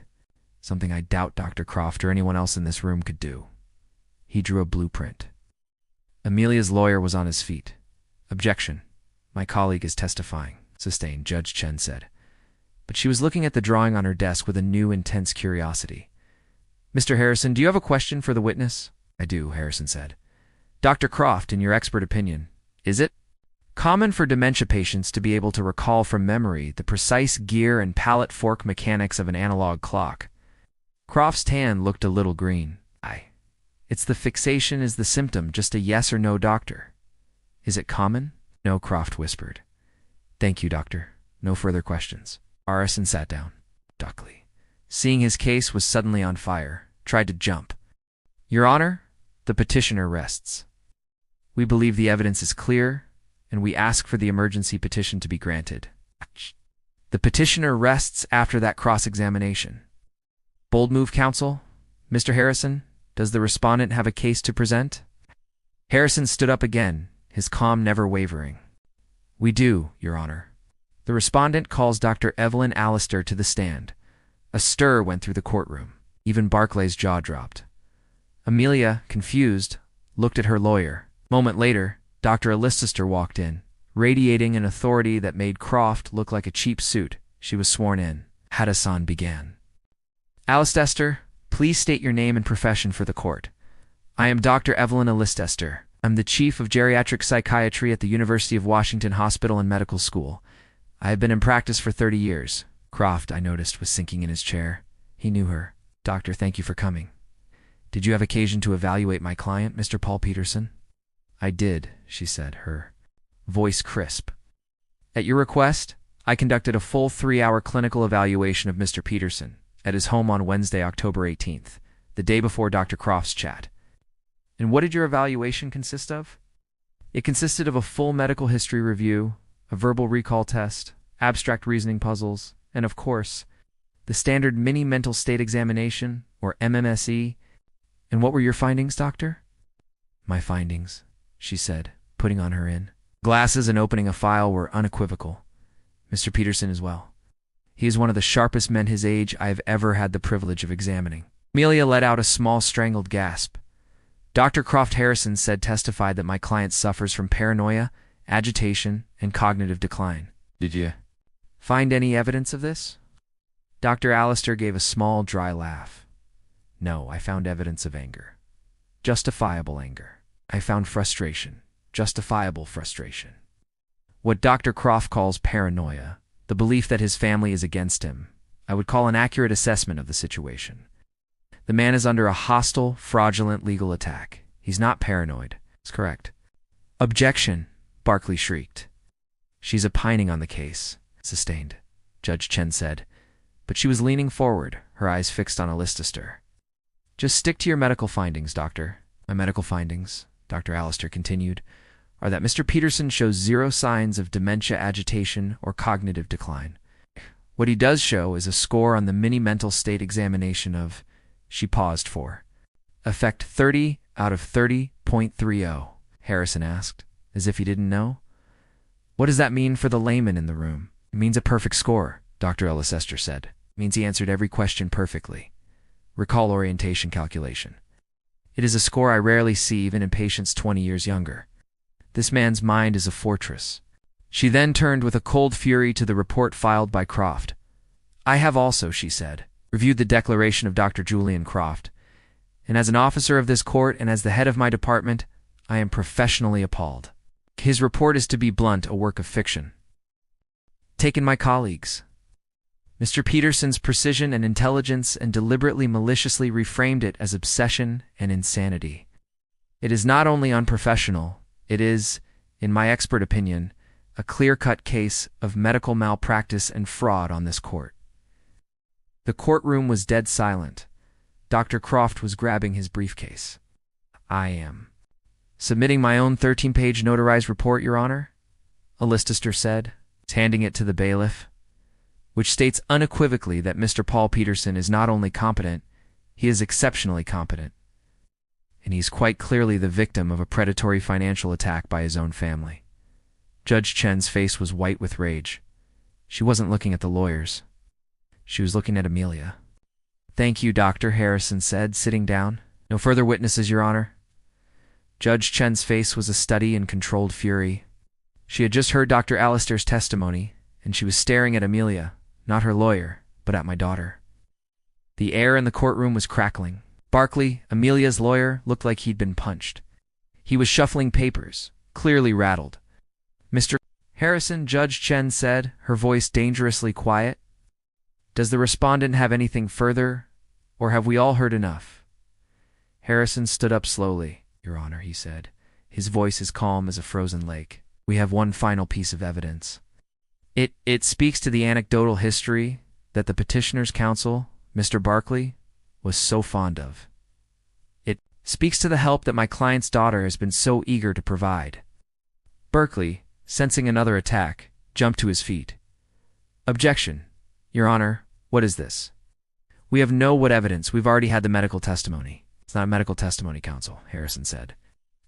Something I doubt Dr. Croft or anyone else in this room could do. He drew a blueprint." Amelia's lawyer was on his feet. "Objection. My colleague is testifying," sustained Judge Chen said. But she was looking at the drawing on her desk with a new, intense curiosity. "Mr. Harrison, do you have a question for the witness?" "I do," Harrison said. "Dr. Croft, in your expert opinion, is it common for dementia patients to be able to recall from memory the precise gear and pallet fork mechanics of an analog clock?" Croft's tan looked a little green. It's the fixation is the symptom, just a yes or no, doctor." "Is it common?" "No," Croft whispered. "Thank you, doctor. No further questions." Harrison sat down. Duckley, seeing his case was suddenly on fire, tried to jump. "Your Honor, the petitioner rests. We believe the evidence is clear, and we ask for the emergency petition to be granted." "The petitioner rests after that cross-examination." "Bold move, counsel. Mr. Harrison, does the respondent have a case to present?" Harrison stood up again, his calm never wavering. "We do, Your Honor. The respondent calls Dr. Evelyn Allister to the stand." A stir went through the courtroom. Even Barclay's jaw dropped. Amelia, confused, looked at her lawyer. A moment later, Dr. Allister walked in, radiating an authority that made Croft look like a cheap suit. She was sworn in. Hadassan began. "Allister, please state your name and profession for the court." "I am Dr. Evelyn Allister. I'm the chief of geriatric psychiatry at the University of Washington Hospital and Medical School. I have been in practice for 30 years. Croft, I noticed, was sinking in his chair. He knew her. "Doctor, thank you for coming. Did you have occasion to evaluate my client, Mr. Paul Peterson?" "I did," she said, her voice crisp. "At your request, I conducted a full 3-hour clinical evaluation of Mr. Peterson at his home on Wednesday, October 18th, the day before Dr. Croft's chat." "And what did your evaluation consist of?" It consisted of a full medical history review, a verbal recall test, abstract reasoning puzzles, and of course, the standard mini mental state examination, or MMSE. And what were your findings, doctor? My findings, she said, putting on her glasses and opening a file, were unequivocal. Mr. Peterson as well. He is one of the sharpest men his age I have ever had the privilege of examining. Amelia let out a small strangled gasp. Dr. Croft Harrison said testified that my client suffers from paranoia, agitation, and cognitive decline. Did you find any evidence of this? Dr. Allister gave a small, dry laugh. No, I found evidence of anger. Justifiable anger. I found frustration. Justifiable frustration. What Dr. Croft calls paranoia, the belief that his family is against him, I would call an accurate assessment of the situation. The man is under a hostile, fraudulent legal attack. He's not paranoid. It's correct. Objection, Barkley shrieked. She's opining on the case. Sustained, Judge Chen said, but she was leaning forward, her eyes fixed on Allister. Just stick to your medical findings, doctor. My medical findings, Dr. Allister continued, are that Mr. Peterson shows zero signs of dementia, agitation, or cognitive decline. What he does show is a score on the mini mental state examination of, she paused for, effect 30 out of 30.30, Harrison asked, as if he didn't know. What does that mean for the layman in the room? It means a perfect score, Dr. Allister said. It means he answered every question perfectly. Recall orientation calculation. It is a score I rarely see even in patients 20 years younger. This man's mind is a fortress. She then turned with a cold fury to the report filed by Croft. I have also, she said, reviewed the declaration of Dr. Julian Croft, and as an officer of this court and as the head of my department, I am professionally appalled. His report is, to be blunt, a work of fiction. Taken my colleagues. Mr. Peterson's precision and intelligence and deliberately maliciously reframed it as obsession and insanity. It is not only unprofessional, it is, in my expert opinion, a clear-cut case of medical malpractice and fraud on this court. The courtroom was dead silent. Dr. Croft was grabbing his briefcase. I am submitting my own 13-page notarized report, Your Honor, Allister said, handing it to the bailiff, which states unequivocally that Mr. Paul Peterson is not only competent, he is exceptionally competent, and he's quite clearly the victim of a predatory financial attack by his own family. Judge Chen's face was white with rage. She wasn't looking at the lawyers. She was looking at Amelia. Thank you, Doctor, Harrison said, sitting down. No further witnesses, Your Honor. Judge Chen's face was a study in controlled fury. She had just heard Dr. Allister's testimony, and she was staring at Amelia, not her lawyer, but at my daughter. The air in the courtroom was crackling. Barkley, Amelia's lawyer, looked like he'd been punched. He was shuffling papers, clearly rattled. Mr. Harrison, Judge Chen said, her voice dangerously quiet. Does the respondent have anything further, or have we all heard enough? Harrison stood up slowly. Your Honor, he said, his voice as calm as a frozen lake. We have one final piece of evidence. It speaks to the anecdotal history that the petitioner's counsel, Mr. Barkley, was so fond of. It speaks to the help that my client's daughter has been so eager to provide. Barkley, sensing another attack, jumped to his feet. Objection. Your Honor, what is this? We have what evidence. We've already had the medical testimony. It's not a medical testimony, counsel, Harrison said.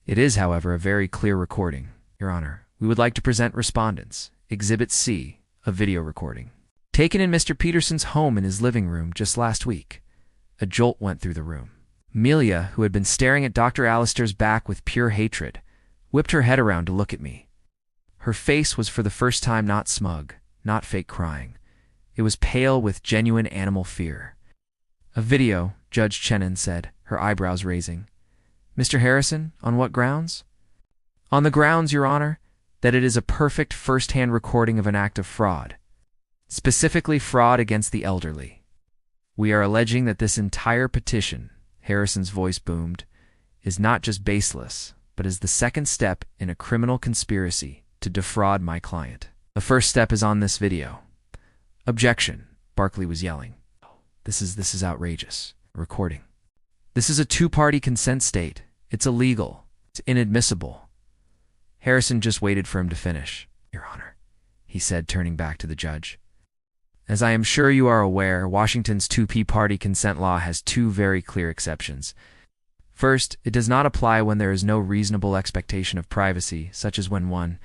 It is, however, a very clear recording. Your Honor, we would like to present respondents. Exhibit C, a video recording. Taken in Mr. Peterson's home in his living room just last week. A jolt went through the room. Amelia, who had been staring at Dr. Allister's back with pure hatred, whipped her head around to look at me. Her face was for the first time not smug, not fake crying. It was pale with genuine animal fear. A video, Judge Chenin said, her eyebrows raising. Mr. Harrison, on what grounds? On the grounds, Your Honor, that it is a perfect first-hand recording of an act of fraud, specifically fraud against the elderly. We are alleging that this entire petition, Harrison's voice boomed, is not just baseless, but is the second step in a criminal conspiracy to defraud my client. The first step is on this video. Objection, Barkley was yelling. This is outrageous. Recording. This is a two-party consent state. It's illegal. It's inadmissible. Harrison just waited for him to finish. Your Honor, he said, turning back to the judge. As I am sure you are aware, Washington's 2P party consent law has two very clear exceptions. First, it does not apply when there is no reasonable expectation of privacy, such as when one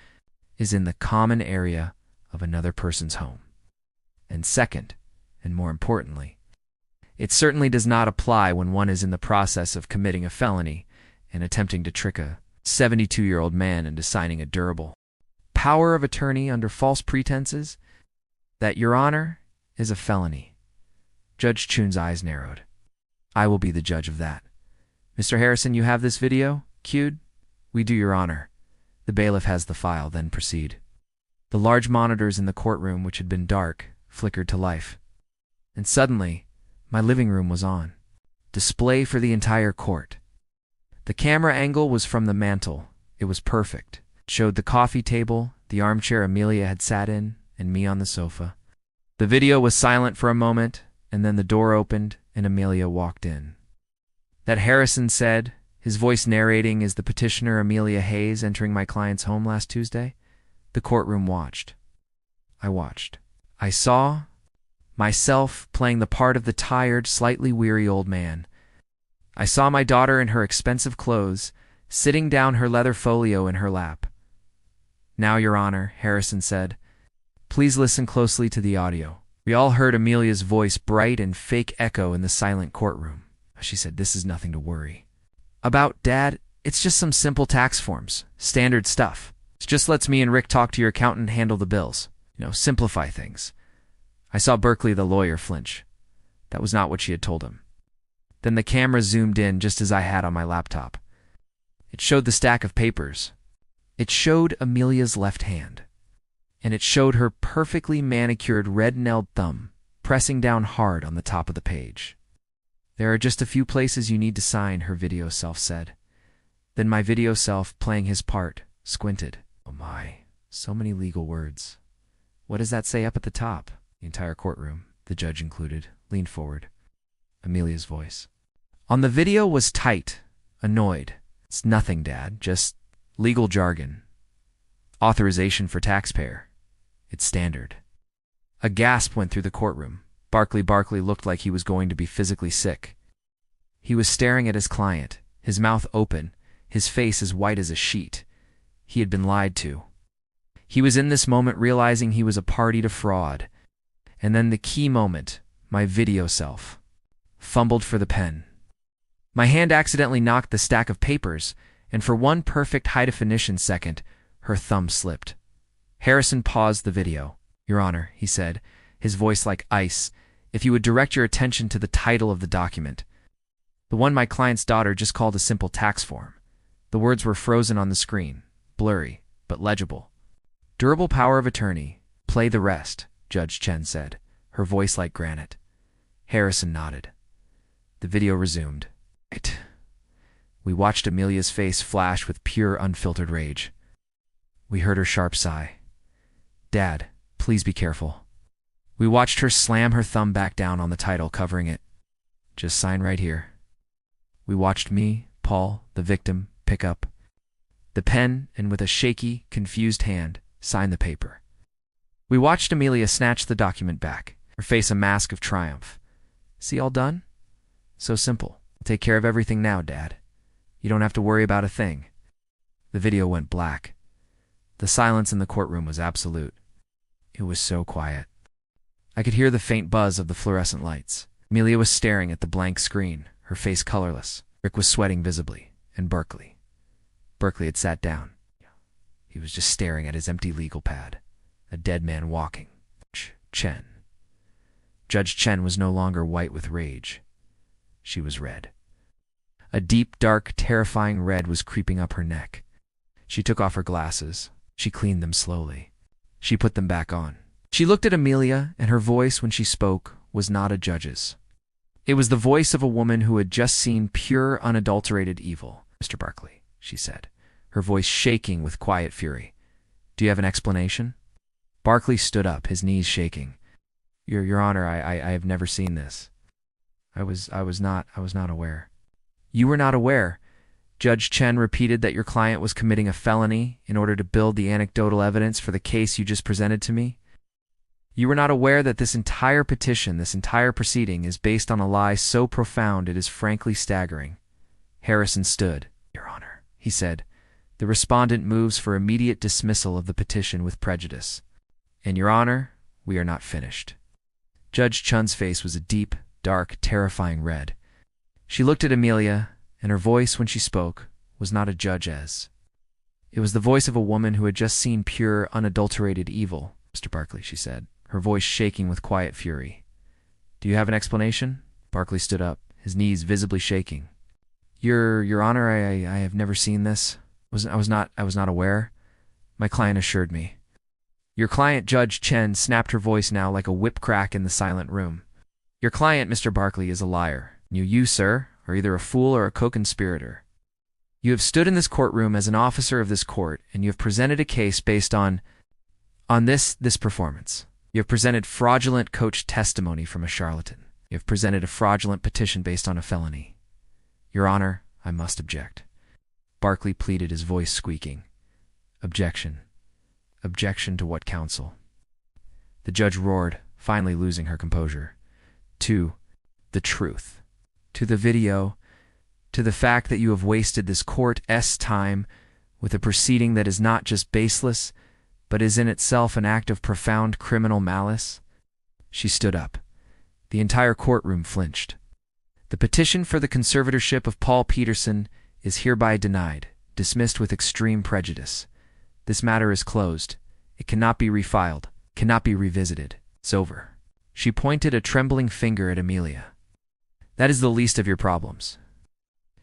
is in the common area of another person's home. And second, and more importantly, it certainly does not apply when one is in the process of committing a felony and attempting to trick a 72-year-old man into signing a durable power of attorney under false pretenses. That, Your Honor, is a felony. Judge Chun's eyes narrowed. I will be the judge of that. Mr. Harrison, you have this video cued? We do, Your Honor. The bailiff has the file, then proceed. The large monitors in the courtroom, which had been dark, flickered to life. And suddenly, my living room was on. Display for the entire court. The camera angle was from the mantel. It was perfect. It showed the coffee table, the armchair Amelia had sat in, and me on the sofa. The video was silent for a moment, and then the door opened and Amelia walked in. That Harrison said, his voice narrating is the petitioner Amelia Hayes entering my client's home last Tuesday. The courtroom watched. I watched. I saw myself playing the part of the tired, slightly weary old man. I saw my daughter in her expensive clothes, sitting down, her leather folio in her lap. Now, Your Honor, Harrison said, please listen closely to the audio. We all heard Amelia's voice, bright and fake echo in the silent courtroom. She said, this is nothing to worry about, Dad. It's just some simple tax forms. Standard stuff. It just lets me and Rick talk to your accountant and handle the bills. Simplify things. I saw Berkeley, the lawyer, flinch. That was not what she had told him. Then the camera zoomed in just as I had on my laptop. It showed the stack of papers. It showed Amelia's left hand. And it showed her perfectly manicured red-nailed thumb pressing down hard on the top of the page. There are just a few places you need to sign, her video self said. Then my video self, playing his part, squinted. Oh my, so many legal words. What does that say up at the top? The entire courtroom, the judge included, leaned forward. Amelia's voice on the video was tight, annoyed. It's nothing, Dad, just legal jargon. Authorization for taxpayer. It's standard. A gasp went through the courtroom. Barkley looked like he was going to be physically sick. He was staring at his client, his mouth open, his face as white as a sheet. He had been lied to. He was in this moment realizing he was a party to fraud. And then the key moment, my video self fumbled for the pen. My hand accidentally knocked the stack of papers, and for one perfect high-definition second, her thumb slipped. Harrison paused the video. Your Honor, he said, his voice like ice, if you would direct your attention to the title of the document. The one my client's daughter just called a simple tax form. The words were frozen on the screen, blurry, but legible. Durable power of attorney. Play the rest, Judge Chen said, her voice like granite. Harrison nodded. The video resumed. Right. We watched Amelia's face flash with pure, unfiltered rage. We heard her sharp sigh. Dad, please be careful. We watched her slam her thumb back down on the title covering it. Just sign right here. We watched me, Paul, the victim, pick up the pen and with a shaky, confused hand, sign the paper. We watched Amelia snatch the document back, her face a mask of triumph. See, all done? So simple. I'll take care of everything now, Dad. You don't have to worry about a thing. The video went black. The silence in the courtroom was absolute. It was so quiet. I could hear the faint buzz of the fluorescent lights. Amelia was staring at the blank screen, her face colorless. Rick was sweating visibly, and Berkeley had sat down. He was just staring at his empty legal pad. A dead man walking. Chen. Judge Chen was no longer white with rage. She was red. A deep, dark, terrifying red was creeping up her neck. She took off her glasses. She cleaned them slowly. She put them back on. She looked at Amelia, and her voice when she spoke was not a judge's. It was the voice of a woman who had just seen pure, unadulterated evil. Mr. Barkley, she said, her voice shaking with quiet fury. Do you have an explanation? Barkley stood up, his knees shaking. Your Honor, I have never seen this. I was not aware. You were not aware. Judge Chen repeated that your client was committing a felony in order to build the anecdotal evidence for the case you just presented to me. You were not aware that this entire petition, this entire proceeding, is based on a lie so profound it is frankly staggering. Harrison stood. Your Honor, he said. The respondent moves for immediate dismissal of the petition with prejudice. And Your Honor, we are not finished. Judge Chun's face was a deep, dark, terrifying red. She looked at Amelia, and her voice, when she spoke, was not a judge's. It was the voice of a woman who had just seen pure, unadulterated evil. Mr. Barkley, she said, her voice shaking with quiet fury. Do you have an explanation? Barkley stood up, his knees visibly shaking. Your Honor, I have never seen this. I was not aware. My client assured me. Your client, Judge Chen, snapped her voice now like a whip crack in the silent room. Your client, Mr. Barkley, is a liar. You, sir, are either a fool or a co-conspirator. You have stood in this courtroom as an officer of this court, and you have presented a case based on this performance. You have presented fraudulent coach testimony from a charlatan. You have presented a fraudulent petition based on a felony. Your Honor, I must object. Barkley pleaded, his voice squeaking. Objection. Objection to what, counsel? The judge roared, finally losing her composure. To the truth. To the video. To the fact that you have wasted this court's time with a proceeding that is not just baseless, but is in itself an act of profound criminal malice. She stood up. The entire courtroom flinched. The petition for the conservatorship of Paul Peterson is hereby denied, dismissed with extreme prejudice. This matter is closed. It cannot be refiled, cannot be revisited. It's over. She pointed a trembling finger at Amelia. That is the least of your problems.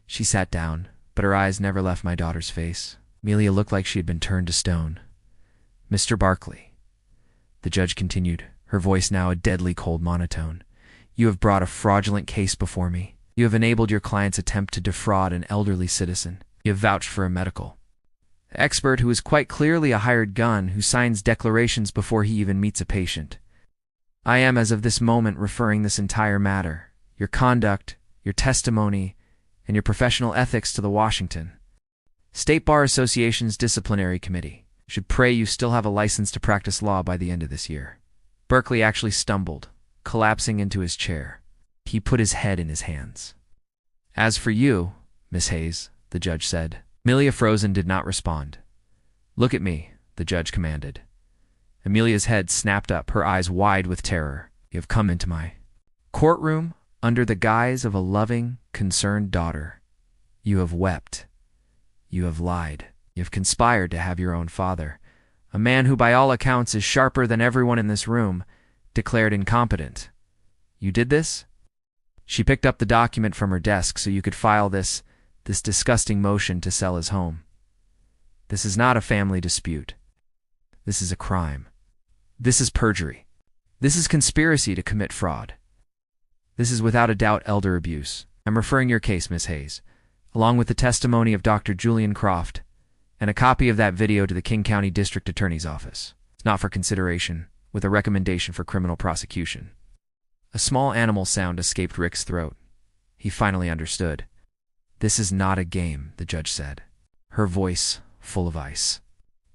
She sat down, but her eyes never left my daughter's face. Amelia looked like she had been turned to stone. Mr. Barkley, the judge continued, her voice now a deadly cold monotone, you have brought a fraudulent case before me. You have enabled your client's attempt to defraud an elderly citizen. You have vouched for a medical expert who is quite clearly a hired gun who signs declarations before he even meets a patient. I am, as of this moment, referring this entire matter, your conduct, your testimony, and your professional ethics to the Washington State Bar Association's Disciplinary Committee. Should pray you still have a license to practice law by the end of this year. Berkeley actually stumbled, collapsing into his chair. He put his head in his hands. As for you, Miss Hayes, the judge said. Amelia froze and did not respond. Look at me, the judge commanded. Amelia's head snapped up, her eyes wide with terror. You have come into my courtroom under the guise of a loving, concerned daughter. You have wept. You have lied. You have conspired to have your own father, a man who by all accounts is sharper than everyone in this room, declared incompetent. You did this? She picked up the document from her desk so you could file this disgusting motion to sell his home. This is not a family dispute. This is a crime. This is perjury. This is conspiracy to commit fraud. This is without a doubt elder abuse. I'm referring your case, Miss Hayes, along with the testimony of Dr. Julian Croft, and a copy of that video to the King County District Attorney's Office. It's not for consideration, with a recommendation for criminal prosecution. A small animal sound escaped Rick's throat. He finally understood. This is not a game, the judge said, her voice full of ice.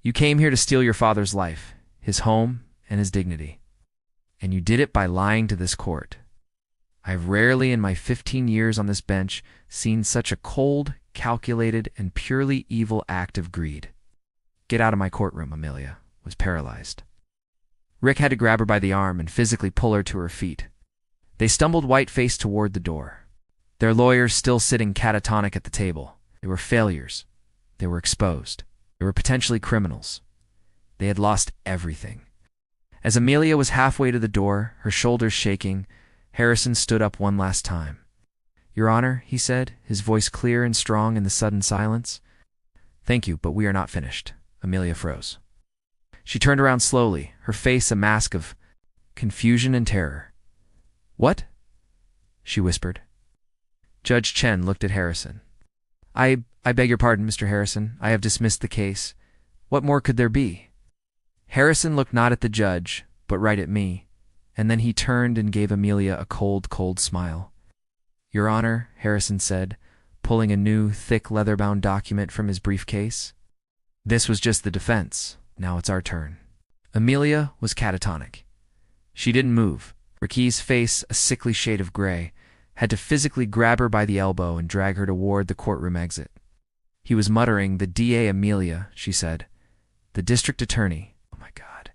You came here to steal your father's life, his home, and his dignity. And you did it by lying to this court. I have rarely in my 15 years on this bench seen such a cold, calculated, and purely evil act of greed. Get out of my courtroom, Amelia was paralyzed. Rick had to grab her by the arm and physically pull her to her feet. They stumbled white-faced toward the door. Their lawyers still sitting catatonic at the table. They were failures. They were exposed. They were potentially criminals. They had lost everything. As Amelia was halfway to the door, her shoulders shaking, Harrison stood up one last time. Your Honor, he said, his voice clear and strong in the sudden silence. Thank you, but we are not finished. Amelia froze. She turned around slowly, her face a mask of confusion and terror. What? She whispered. Judge Chen looked at Harrison. I beg your pardon, Mr. Harrison. I have dismissed the case. What more could there be? Harrison looked not at the judge, but right at me, and then he turned and gave Amelia a cold, cold smile. Your Honor, Harrison said, pulling a new, thick, leather-bound document from his briefcase. This was just the defense. Now it's our turn. Amelia was catatonic. She didn't move. Ricky's face, a sickly shade of gray, had to physically grab her by the elbow and drag her toward the courtroom exit. He was muttering, "The DA, Amelia," she said. "The district attorney." Oh my God.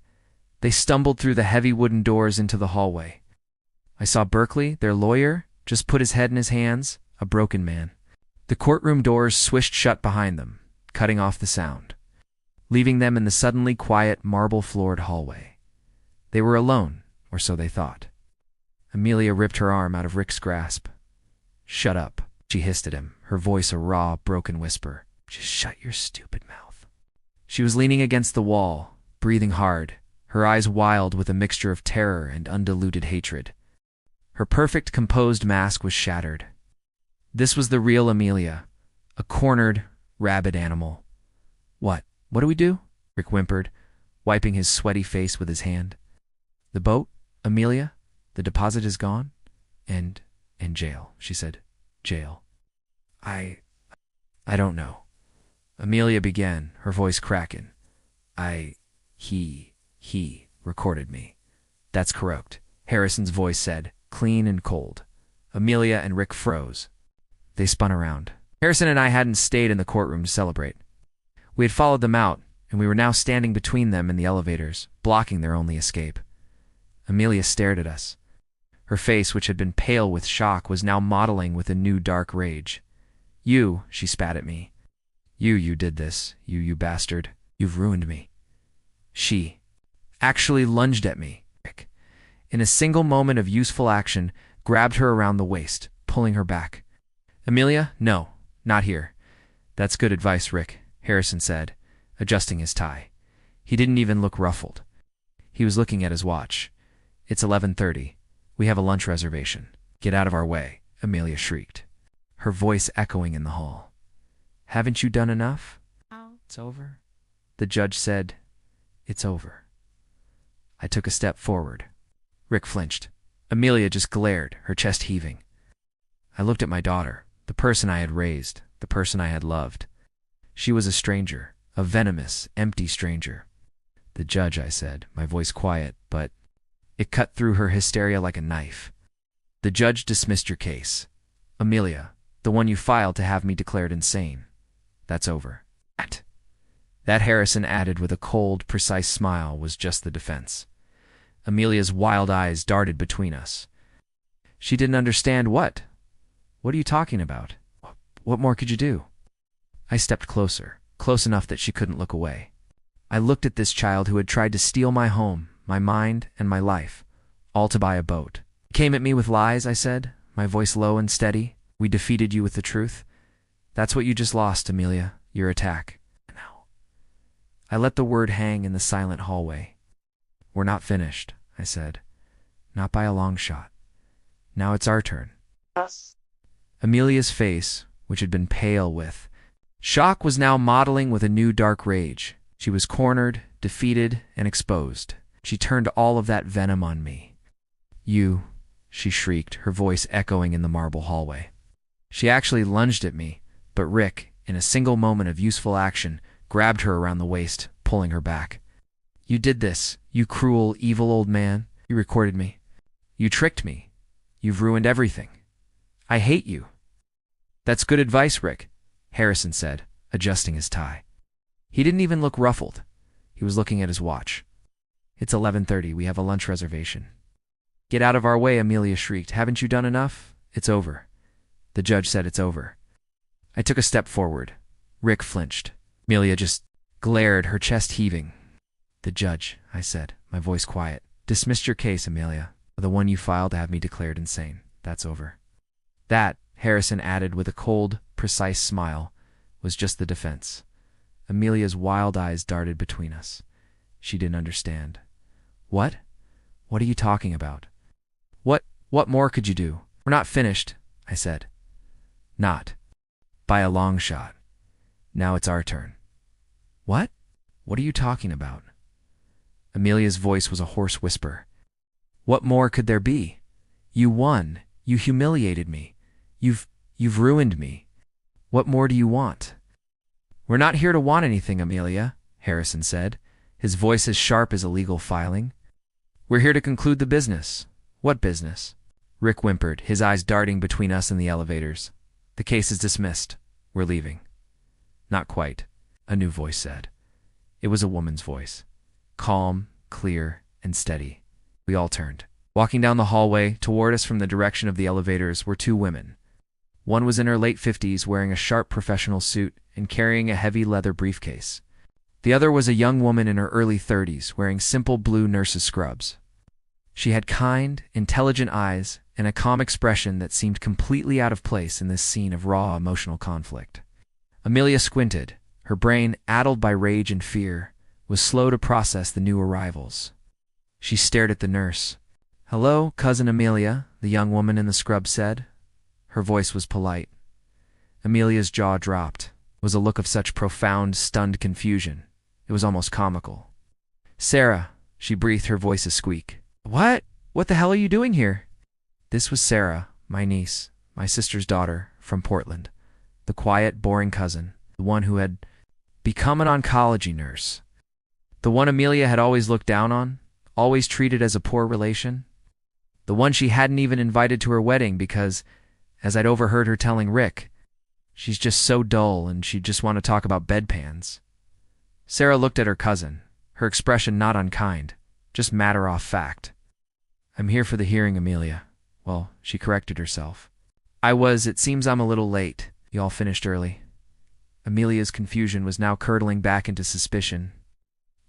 They stumbled through the heavy wooden doors into the hallway. I saw Berkeley, their lawyer, just put his head in his hands, a broken man. The courtroom doors swished shut behind them, cutting off the sound, leaving them in the suddenly quiet, marble-floored hallway. They were alone, or so they thought. Amelia ripped her arm out of Rick's grasp. "Shut up," she hissed at him, her voice a raw, broken whisper. "Just shut your stupid mouth." She was leaning against the wall, breathing hard, her eyes wild with a mixture of terror and undiluted hatred. Her perfect, composed mask was shattered. This was the real Amelia, a cornered, rabid animal. What do we do?" Rick whimpered, wiping his sweaty face with his hand. "The boat, Amelia? The deposit is gone? And jail," she said. "Jail. I don't know." Amelia began, her voice cracking. He recorded me." "That's correct," Harrison's voice said, clean and cold. Amelia and Rick froze. They spun around. Harrison and I hadn't stayed in the courtroom to celebrate. We had followed them out, and we were now standing between them and the elevators, blocking their only escape. Amelia stared at us. Her face, which had been pale with shock, was now mottling with a new dark rage. "You," she spat at me. You did this, you bastard. You've ruined me." She actually lunged at me. Rick, in a single moment of useful action, grabbed her around the waist, pulling her back. "Amelia, no, not here." "That's good advice, Rick," Harrison said, adjusting his tie. He didn't even look ruffled. He was looking at his watch. "It's 11:30. We have a lunch reservation. Get out of our way," Amelia shrieked, her voice echoing in the hall. "Haven't you done enough?" "It's over." The judge said, "It's over." I took a step forward. Rick flinched. Amelia just glared, her chest heaving. I looked at my daughter, the person I had raised, the person I had loved. She was a stranger, a venomous, empty stranger. "The judge," I said, my voice quiet, but it cut through her hysteria like a knife. "The judge dismissed your case. Amelia, the one you filed to have me declared insane. That's over." That Harrison added with a cold, precise smile, was just the defense. Amelia's wild eyes darted between us. She didn't understand. What are you talking about? What more could you do?" I stepped closer, close enough that she couldn't look away. I looked at this child who had tried to steal my home, my mind, and my life, all to buy a boat. "Came at me with lies," I said, my voice low and steady. "We defeated you with the truth. That's what you just lost, Amelia, your attack." No. I let the word hang in the silent hallway. "We're not finished," I said. "Not by a long shot. Now it's our turn." Yes. Amelia's face, which had been pale with shock, was now mottling with a new dark rage. She was cornered, defeated, and exposed. She turned all of that venom on me. "You," she shrieked, her voice echoing in the marble hallway. She actually lunged at me, but Rick, in a single moment of useful action, grabbed her around the waist, pulling her back. "You did this, you cruel, evil old man. You recorded me. You tricked me. You've ruined everything. I hate you." "That's good advice, Rick," Harrison said, adjusting his tie. He didn't even look ruffled. He was looking at his watch. "It's 11:30. We have a lunch reservation." "Get out of our way," Amelia shrieked. "Haven't you done enough? It's over." The judge said, "It's over." I took a step forward. Rick flinched. Amelia just glared, her chest heaving. "The judge," I said, my voice quiet, "dismissed your case, Amelia, the one you filed to have me declared insane. That's over." That, Harrison added with a cold, precise smile, was just the defense. Amelia's wild eyes darted between us. She didn't understand. What are you talking about? What more could you do?" "We're not finished," I said. "Not by a long shot. Now it's our turn." What are you talking about?" Amelia's voice was a hoarse whisper. "What more could there be? You won. You humiliated me. You've ruined me." What more do you want? We're not here to want anything, Amelia, Harrison said, his voice as sharp as a legal filing. We're here to conclude the business. What business? Rick whimpered, his eyes darting between us and the elevators. The case is dismissed. We're leaving. Not quite, a new voice said. It was a woman's voice. Calm, clear, and steady. We all turned. Walking down the hallway, toward us from the direction of the elevators, were two women. One was in her late 50s, wearing a sharp professional suit and carrying a heavy leather briefcase. The other was a young woman in her early 30s, wearing simple blue nurse's scrubs. She had kind, intelligent eyes and a calm expression that seemed completely out of place in this scene of raw emotional conflict. Amelia squinted. Her brain, addled by rage and fear, was slow to process the new arrivals. She stared at the nurse. "Hello, Cousin Amelia," the young woman in the scrub said. Her voice was polite. Amelia's jaw dropped. It was a look of such profound, stunned confusion. It was almost comical. "Sarah," she breathed, her voice a squeak. "What? What the hell are you doing here?" This was Sarah, my niece, my sister's daughter, from Portland. The quiet, boring cousin, the one who had become an oncology nurse. The one Amelia had always looked down on, always treated as a poor relation. The one she hadn't even invited to her wedding because, as I'd overheard her telling Rick, she's just so dull and she'd just want to talk about bedpans. Sarah looked at her cousin, her expression not unkind, just matter-of-fact. "I'm here for the hearing, Amelia." Well, she corrected herself. It seems I'm a little late. You all finished early." Amelia's confusion was now curdling back into suspicion.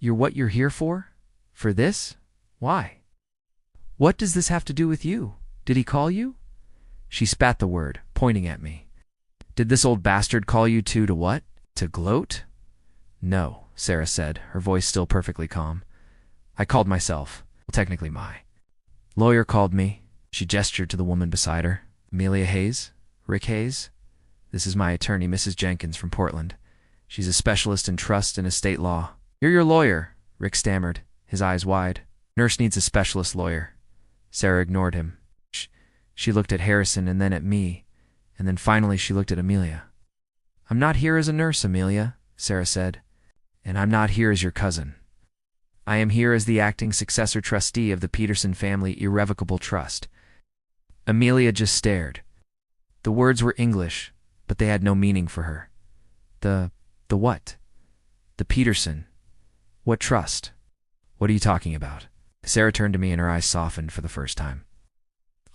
What you're here for? For this? Why? What does this have to do with you? Did he call you?" She spat the word, pointing at me. "Did this old bastard call you to what? To gloat?" "No," Sarah said, her voice still perfectly calm. "I called myself. Well, technically my lawyer called me." She gestured to the woman beside her. "Amelia Hayes? Rick Hayes? This is my attorney, Mrs. Jenkins, from Portland. She's a specialist in trust and estate law." "You're your lawyer," Rick stammered, his eyes wide. "Nurse needs a specialist lawyer." Sarah ignored him. She looked at Harrison and then at me, and then finally she looked at Amelia. "I'm not here as a nurse, Amelia," Sarah said, "and I'm not here as your cousin. I am here as the acting successor trustee of the Peterson Family Irrevocable Trust." Amelia just stared. The words were English, but they had no meaning for her. The what? The Peterson. What trust? What are you talking about?" Sarah turned to me and her eyes softened for the first time.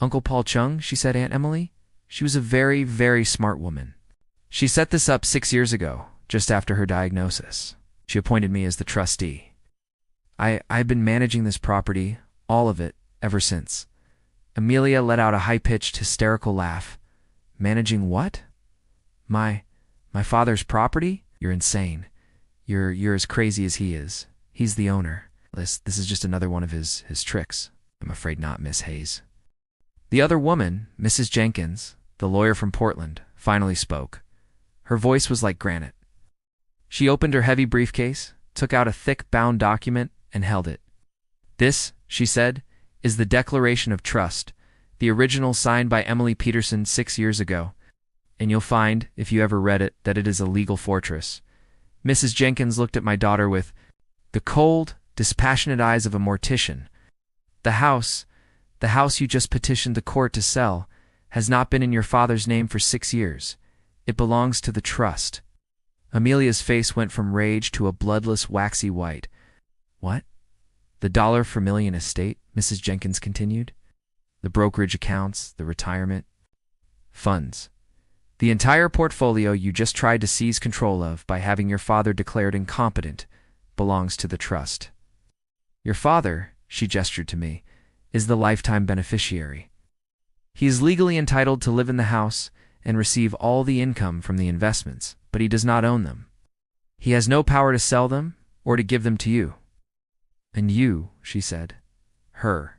"Uncle Paul Chung," she said, "Aunt Emily. She was a very, very smart woman. She set this up 6 years ago, just after her diagnosis. She appointed me as the trustee. I've been managing this property, all of it, ever since." Amelia let out a high-pitched, hysterical laugh. "Managing what? My father's property? You're insane. You're as crazy as he is. He's the owner. This is just another one of his tricks." "I'm afraid not, Miss Hayes." The other woman, Mrs. Jenkins, the lawyer from Portland, finally spoke. Her voice was like granite. She opened her heavy briefcase, took out a thick bound document, and held it. "This," she said, "is the Declaration of Trust, the original signed by Emily Peterson 6 years ago, and you'll find, if you ever read it, that it is a legal fortress." Mrs. Jenkins looked at my daughter with the cold, dispassionate eyes of a mortician. The house you just petitioned the court to sell, has not been in your father's name for 6 years. It belongs to the trust." Amelia's face went from rage to a bloodless, waxy white. "What? The $1 per million estate?" Mrs. Jenkins continued. "The brokerage accounts, the retirement funds. The entire portfolio you just tried to seize control of by having your father declared incompetent belongs to the trust. Your father," she gestured to me, "is the lifetime beneficiary. He is legally entitled to live in the house and receive all the income from the investments, but he does not own them. He has no power to sell them or to give them to you. And you," she said, her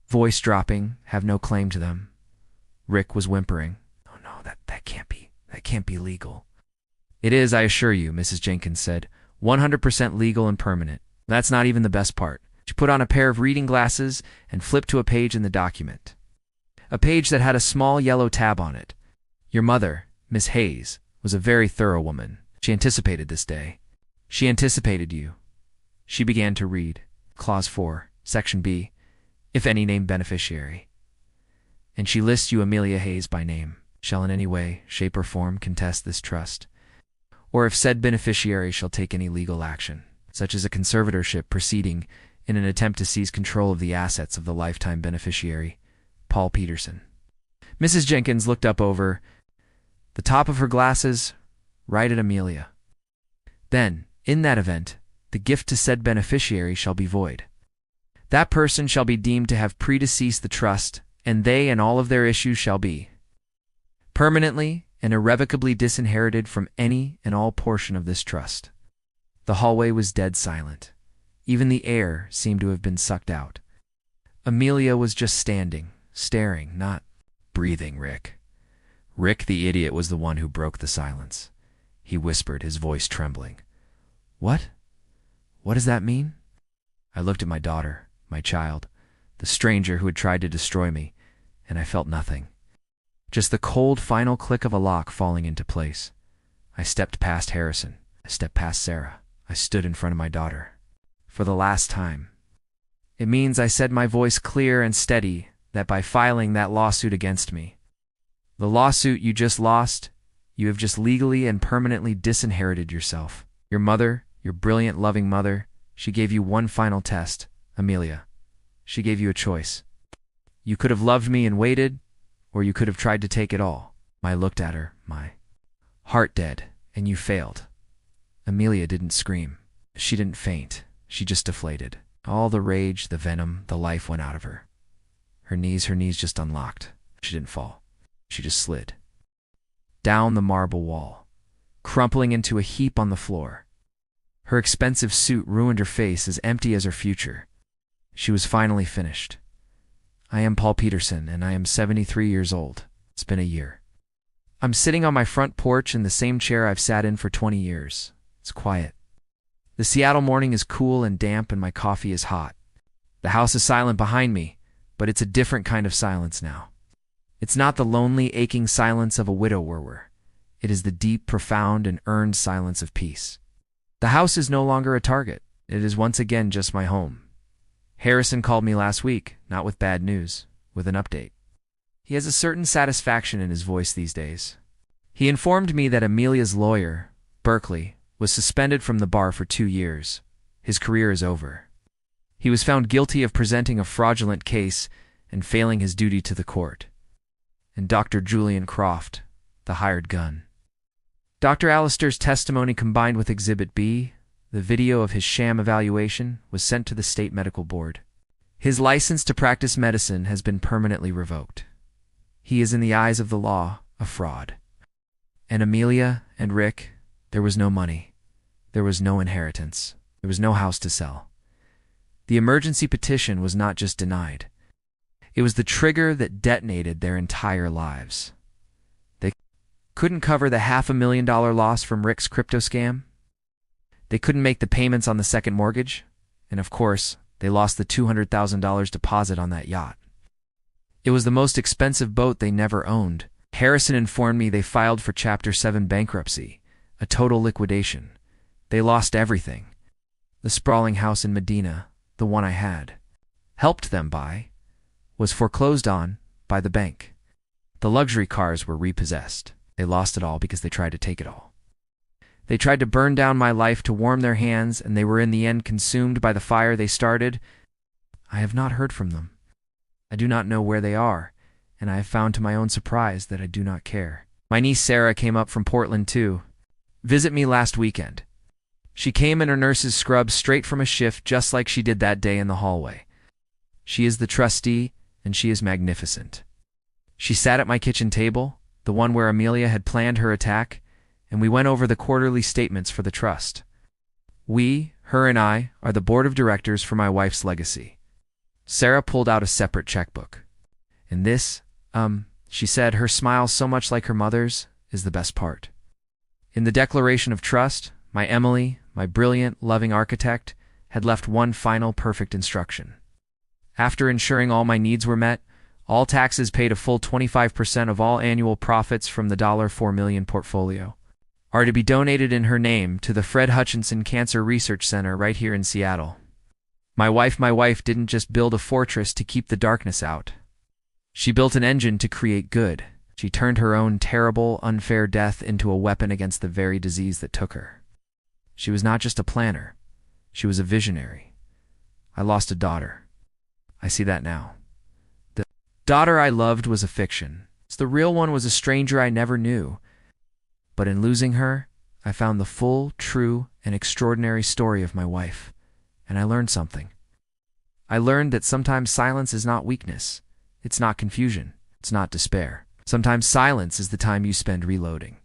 voice dropping, "have no claim to them." Rick was whimpering. "Oh no, that can't be legal." "It is, I assure you," Mrs. Jenkins said. 100% legal and permanent. That's not even the best part." She put on a pair of reading glasses and flipped to a page in the document. A page that had a small yellow tab on it. "Your mother, Miss Hayes, was a very thorough woman. She anticipated this day. She anticipated you. She began to read. Clause 4, Section B, if any named beneficiary. And she lists you, Amelia Hayes, by name, shall in any way, shape, or form contest this trust, or if said beneficiary shall take any legal action, such as a conservatorship proceeding in an attempt to seize control of the assets of the lifetime beneficiary, Paul Peterson. Mrs. Jenkins looked up over the top of her glasses, right at Amelia. Then, in that event, the gift to said beneficiary shall be void. That person shall be deemed to have predeceased the trust, and they and all of their issues shall be permanently and irrevocably disinherited from any and all portion of this trust. The hallway was dead silent. Even the air seemed to have been sucked out. Amelia was just standing, staring, not breathing. Rick the idiot was the one who broke the silence. He whispered, his voice trembling. What? What does that mean? I looked at my daughter, my child, the stranger who had tried to destroy me, and I felt nothing. Just the cold final click of a lock falling into place. I stepped past Harrison. I stepped past Sarah. I stood in front of my daughter. For the last time. It means, I said, my voice clear and steady, that by filing that lawsuit against me, the lawsuit you just lost, you have just legally and permanently disinherited yourself. Your mother, your brilliant, loving mother, she gave you one final test, Amelia. She gave you a choice. You could have loved me and waited, or you could have tried to take it all. I looked at her, my heart dead, and you failed. Amelia didn't scream. She didn't faint. She just deflated. All the rage, the venom, the life went out of her. Her knees just unlocked. She didn't fall. She just slid down the marble wall, crumpling into a heap on the floor. Her expensive suit ruined her face, as empty as her future. She was finally finished. I am Paul Peterson, and I am 73 years old. It's been a year. I'm sitting on my front porch in the same chair I've sat in for 20 years. It's quiet. The Seattle morning is cool and damp, and my coffee is hot. The house is silent behind me, but it's a different kind of silence now. It's not the lonely, aching silence of a widower. It is the deep, profound, and earned silence of peace. The house is no longer a target. It is once again just my home. Harrison called me last week, not with bad news, with an update. He has a certain satisfaction in his voice these days. He informed me that Amelia's lawyer, Berkeley, was suspended from the bar for 2 years. His career is over. He was found guilty of presenting a fraudulent case and failing his duty to the court. And Dr. Julian Croft, the hired gun. Dr. Allister's testimony combined with Exhibit B, the video of his sham evaluation, was sent to the state medical board. His license to practice medicine has been permanently revoked. He is, in the eyes of the law, a fraud. And Amelia and Rick, there was no money. There was no inheritance. There was no house to sell. The emergency petition was not just denied. It was the trigger that detonated their entire lives. They couldn't cover the $500,000 loss from Rick's crypto scam. They couldn't make the payments on the second mortgage. And of course, they lost the $200,000 deposit on that yacht. It was the most expensive boat they never owned. Harrison informed me they filed for Chapter 7 bankruptcy, a total liquidation. They lost everything. The sprawling house in Medina, the one I had helped them buy, was foreclosed on by the bank. The luxury cars were repossessed. They lost it all because they tried to take it all. They tried to burn down my life to warm their hands, and they were in the end consumed by the fire they started. I have not heard from them. I do not know where they are, and I have found to my own surprise that I do not care. My niece Sarah came up from Portland to visit me last weekend. She came in her nurse's scrubs straight from a shift, just like she did that day in the hallway. She is the trustee, and she is magnificent. She sat at my kitchen table, the one where Amelia had planned her attack, and we went over the quarterly statements for the trust. We, her and I, are the board of directors for my wife's legacy. Sarah pulled out a separate checkbook. And this, she said, her smile so much like her mother's, is the best part. In the declaration of trust, my Emily, my brilliant, loving architect, had left one final perfect instruction. After ensuring all my needs were met, all taxes paid a full 25% of all annual profits from the $4 million portfolio. are to be donated in her name to the Fred Hutchinson Cancer Research Center right here in Seattle. My wife didn't just build a fortress to keep the darkness out. She built an engine to create good. She turned her own terrible, unfair death into a weapon against the very disease that took her. She was not just a planner. She was a visionary. I lost a daughter. I see that now. The daughter I loved was a fiction. The real one was a stranger I never knew. But in losing her, I found the full, true, and extraordinary story of my wife. And I learned something. I learned that sometimes silence is not weakness. It's not confusion. It's not despair. Sometimes silence is the time you spend reloading.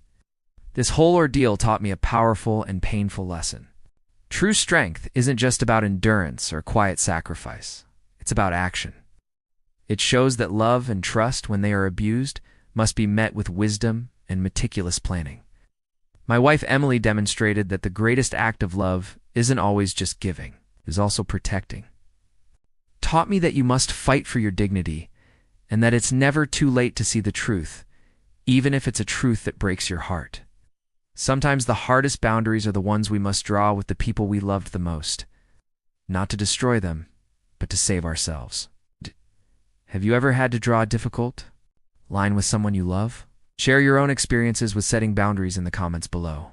This whole ordeal taught me a powerful and painful lesson. True strength isn't just about endurance or quiet sacrifice. It's about action. It shows that love and trust, when they are abused, must be met with wisdom and meticulous planning. My wife Emily demonstrated that the greatest act of love isn't always just giving, it is also protecting. Taught me that you must fight for your dignity, and that it's never too late to see the truth, even if it's a truth that breaks your heart. Sometimes the hardest boundaries are the ones we must draw with the people we loved the most. Not to destroy them, but to save ourselves. Have you ever had to draw a difficult line with someone you love? Share your own experiences with setting boundaries in the comments below.